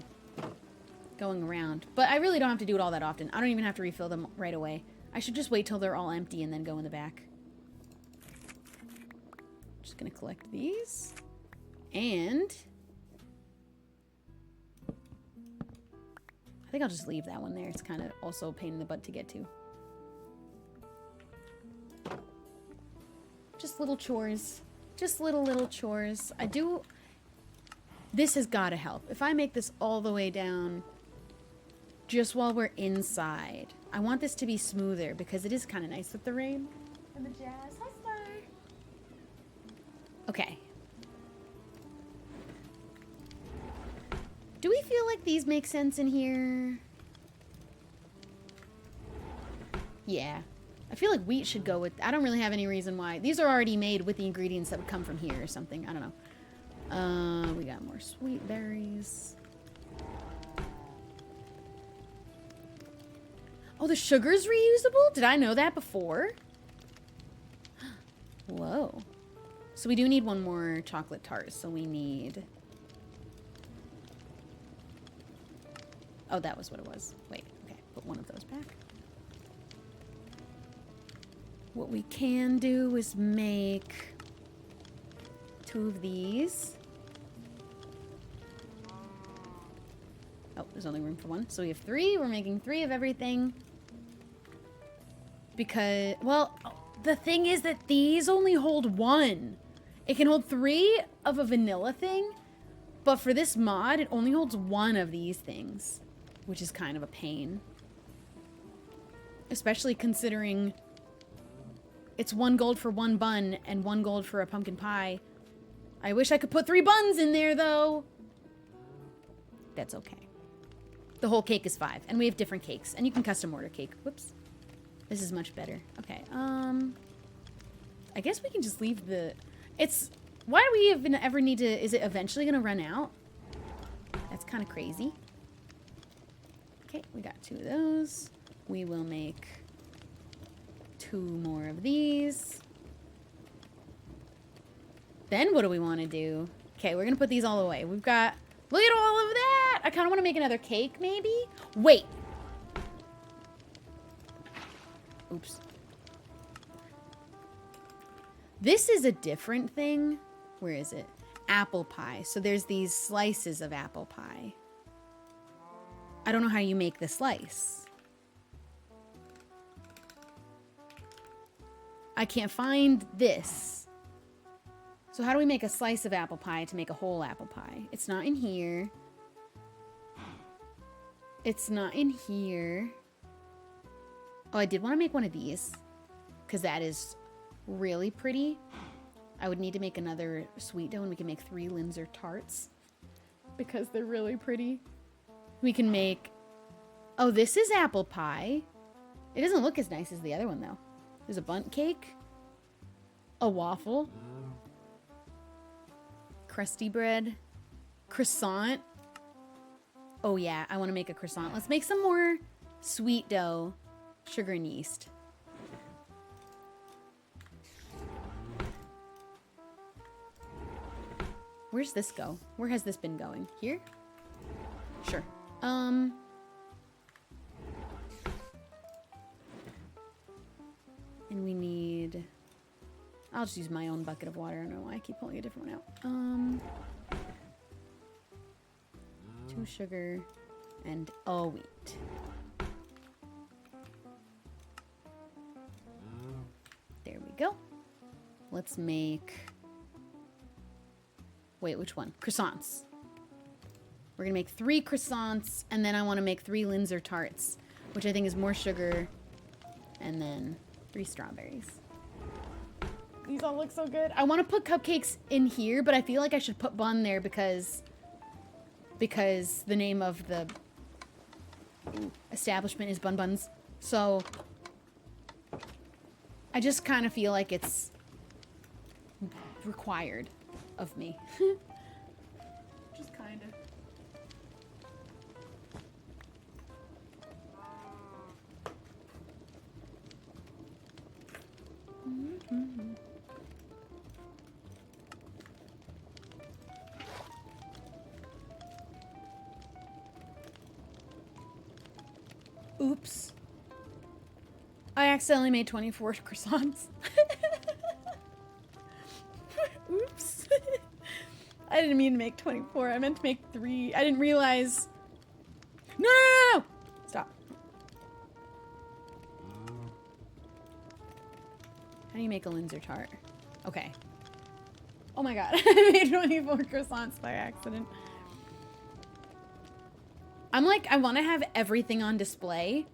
going around. But I really don't have to do it all that often. I don't even have to refill them right away. I should just wait till they're all empty and then go in the back. Just gonna collect these. And... I think I'll just leave that one there. It's kind of also a pain in the butt to get to. Just little chores. Just little chores. I do... This has got to help. If I make this all the way down just while we're inside, I want this to be smoother because it is kind of nice with the rain and the jazz. Hi, Star. Okay. Do we feel like these make sense in here? Yeah. I feel like wheat should go with... I don't really have any reason why. These are already made with the ingredients that would come from here or something. I don't know. We got more sweet berries. Oh, the sugar's reusable? Did I know that before? Whoa. So we do need one more chocolate tart. So we need... Oh, that was what it was. Wait, okay. Put one of those back. What we can do is make 2 of these. Oh, there's only room for 1. So we have 3. We're making 3 of everything. Because, well, the thing is that these only hold 1. It can hold 3 of a vanilla thing. But for this mod, it only holds 1 of these things. Which is kind of a pain. Especially considering it's 1 gold for 1 bun and 1 gold for a pumpkin pie. I wish I could put 3 buns in there, though. That's okay. The whole cake is 5. And we have different cakes. And you can custom order cake. Whoops. This is much better. Okay, I guess we can just leave the... It's... Why do we even ever need to... Is it eventually going to run out? That's kind of crazy. Okay, we got 2 of those. We will make 2 more of these. Then what do we want to do? Okay, we're going to put these all away. We've got... Look at all of that! I kind of want to make another cake, maybe? Wait! Oops. This is a different thing. Where is it? Apple pie. So there's these slices of apple pie. I don't know how you make the slice. I can't find this. So how do we make a slice of apple pie to make a whole apple pie? It's not in here. It's not in here. Oh, I did want to make one of these. Because that is really pretty. I would need to make another sweet dough and we can make 3 Linzer tarts. Because they're really pretty. We can make... Oh, this is apple pie. It doesn't look as nice as the other one, though. There's a bundt cake. A waffle. Crusty bread. Croissant. Oh, yeah. I want to make a croissant. Let's make some more sweet dough. Sugar and yeast. Where's this go? Where has this been going? Here? Sure. And we need I'll just use my own bucket of water. I don't know why I keep pulling a different one out. 2 sugar and wheat. There we go. Let's make... Wait, which one? Croissants. We're gonna make 3 croissants, and then I want to make 3 Linzer tarts, which I think is more sugar, and then 3 strawberries. These all look so good. I want to put cupcakes in here, but I feel like I should put bun there because the name of the establishment is Bun Buns. So I just kind of feel like it's required of me. Just kind of. Oops. I accidentally made 24 croissants. Oops. I didn't mean to make 24. I meant to make 3. I didn't realize. No, no, no, no! Stop. How do you make a Linzer tart? Okay. Oh my god. I made 24 croissants by accident. I'm like, I want to have everything on display,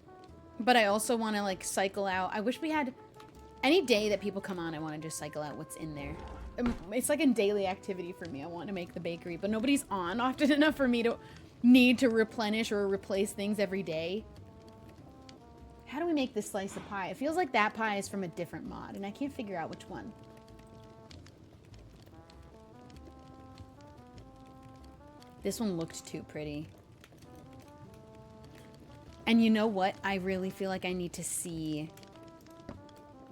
but I also want to like cycle out. I wish we had any day that people come on. I want to just cycle out what's in there. It's like a daily activity for me. I want to make the bakery, but nobody's on often enough for me to need to replenish or replace things every day. How do we make this slice of pie? It feels like that pie is from a different mod, and I can't figure out which one. This one looked too pretty. And you know what? I really feel like I need to see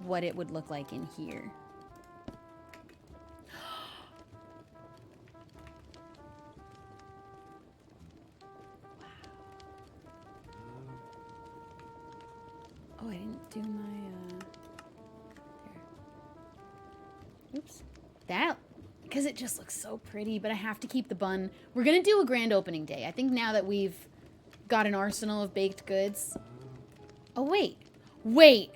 what it would look like in here. Oh, I didn't do my, there. Oops. That, because it just looks so pretty, but I have to keep the bun. We're going to do a grand opening day. I think now that we've got an arsenal of baked goods. Oh, wait. Wait.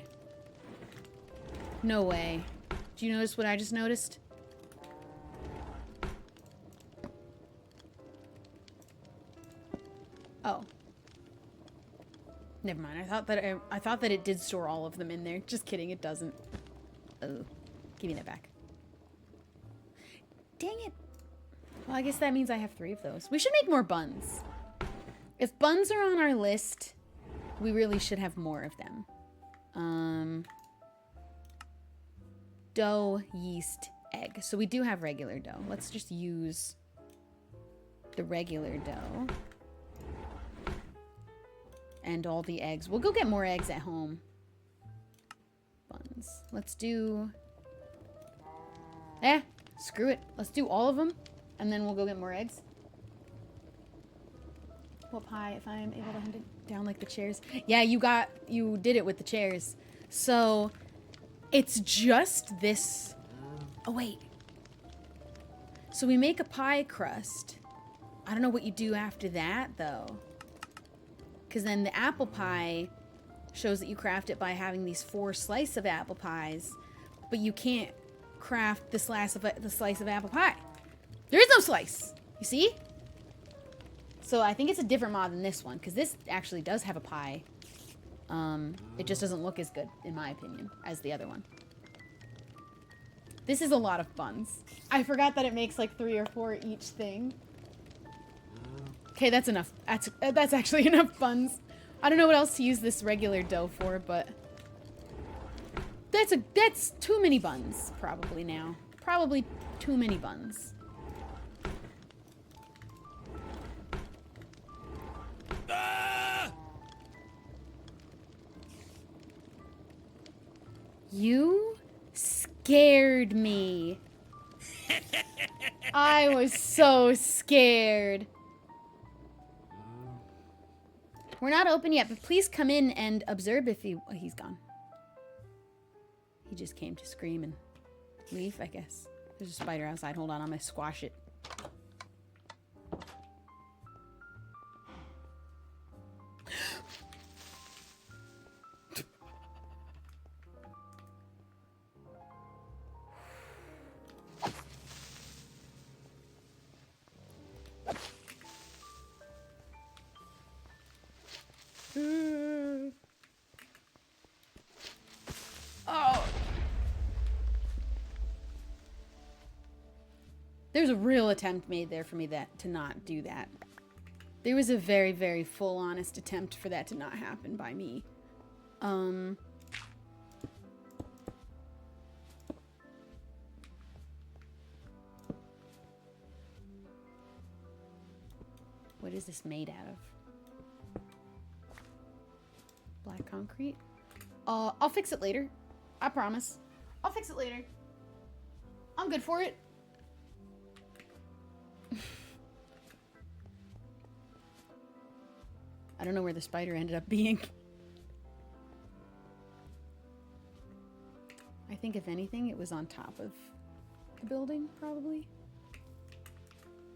No way. Do you notice what I just noticed? Oh. Never mind. I thought that it did store all of them in there. Just kidding, it doesn't. Oh. Give me that back. Dang it. Well, I guess that means I have 3 of those. We should make more buns. If buns are on our list, we really should have more of them. Dough, yeast, egg. So we do have regular dough. Let's just use the regular dough. And all the eggs. We'll go get more eggs at home. Buns. Let's do... screw it. Let's do all of them, and then we'll go get more eggs. What pie, if I'm able to hand it down like the chairs? Yeah, you did it with the chairs. So, it's just this... Oh, wait. So we make a pie crust. I don't know what you do after that, though. Because then the apple pie shows that you craft it by having these 4 slices of apple pies, but you can't craft the slice of apple pie. There is no slice. You see? So I think it's a different mod than this one, because this actually does have a pie. It just doesn't look as good, in my opinion, as the other one. This is a lot of buns. I forgot that it makes like 3 or 4 each thing. Okay, that's enough. That's actually enough buns. I don't know what else to use this regular dough for, but that's too many buns probably now. Probably too many buns. You scared me. I was so scared. We're not open yet, but please come in and observe if he... Oh, he's gone. He just came to scream and leaf, I guess. There's a spider outside. Hold on, I'm gonna squash it. Oh. There's a real attempt made there for me to not do that. There was a very, very full, honest attempt for that to not happen by me. What is this made out of? Black concrete? I'll fix it later. I promise. I'll fix it later. I'm good for it. I don't know where the spider ended up being. I think if anything, it was on top of the building, probably.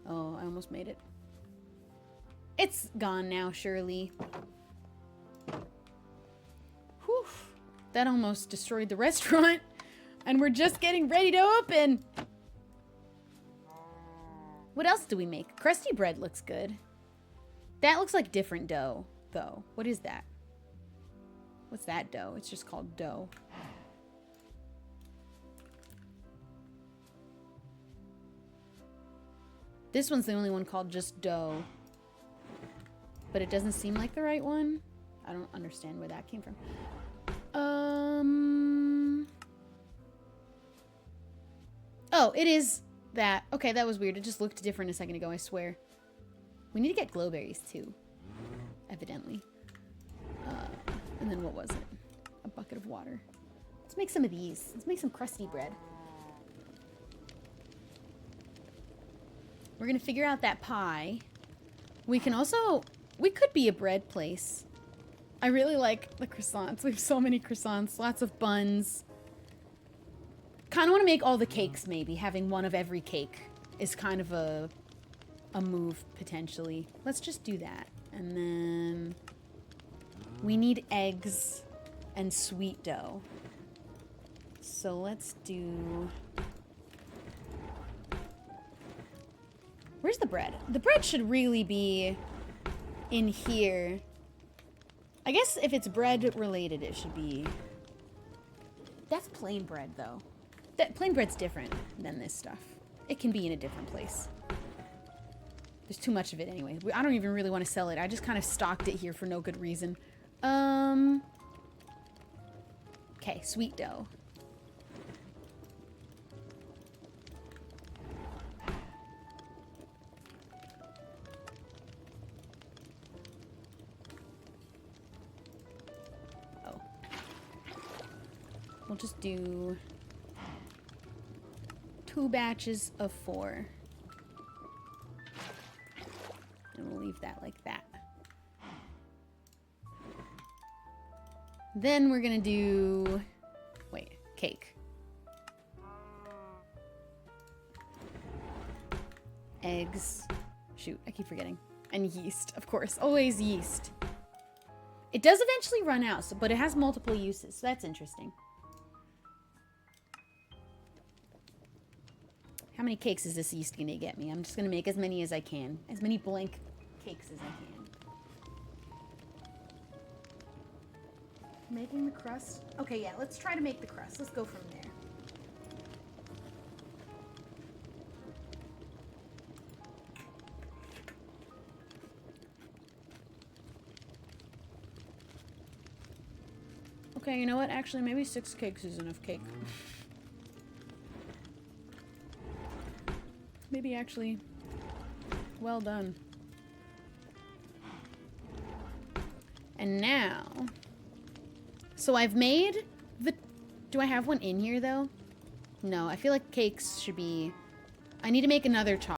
Oh, I almost made it. It's gone now, surely. Whew. That almost destroyed the restaurant. And we're just getting ready to open. What else do we make? Crusty bread looks good. That looks like different dough, though. What is that? What's that dough? It's just called dough. This one's the only one called just dough. But it doesn't seem like the right one. I don't understand where that came from. Oh, it is that. Okay, that was weird. It just looked different a second ago, I swear. We need to get glowberries, too. Evidently. And then what was it? A bucket of water. Let's make some of these. Let's make some crusty bread. We're gonna figure out that pie. We can also... We could be a bread place. I really like the croissants. We have so many croissants. Lots of buns. Kind of want to make all the cakes, maybe. Having one of every cake is kind of a move, potentially. Let's just do that. And then... We need eggs and sweet dough. So let's do... Where's the bread? The bread should really be in here. I guess if it's bread related, it should be... That's plain bread, though. That plain bread's different than this stuff. It can be in a different place. There's too much of it anyway. I don't even really want to sell it. I just kind of stocked it here for no good reason. Okay, sweet dough. Oh. We'll just do 2 batches of 4. And we'll leave that like that. Then we're gonna do... Wait, cake. Eggs. Shoot, I keep forgetting. And yeast, of course. Always yeast. It does eventually run out, but it has multiple uses, so that's interesting. How many cakes is this yeast gonna get me? I'm just gonna make as many as I can. As many blank cakes as I can. Making the crust? Okay, yeah, let's try to make the crust. Let's go from there. Okay, you know what? Actually, maybe 6 cakes is enough cake. Maybe actually, well done. And now, so I've made the, do I have one in here though? No, I feel like cakes should be, I need to make another chocolate.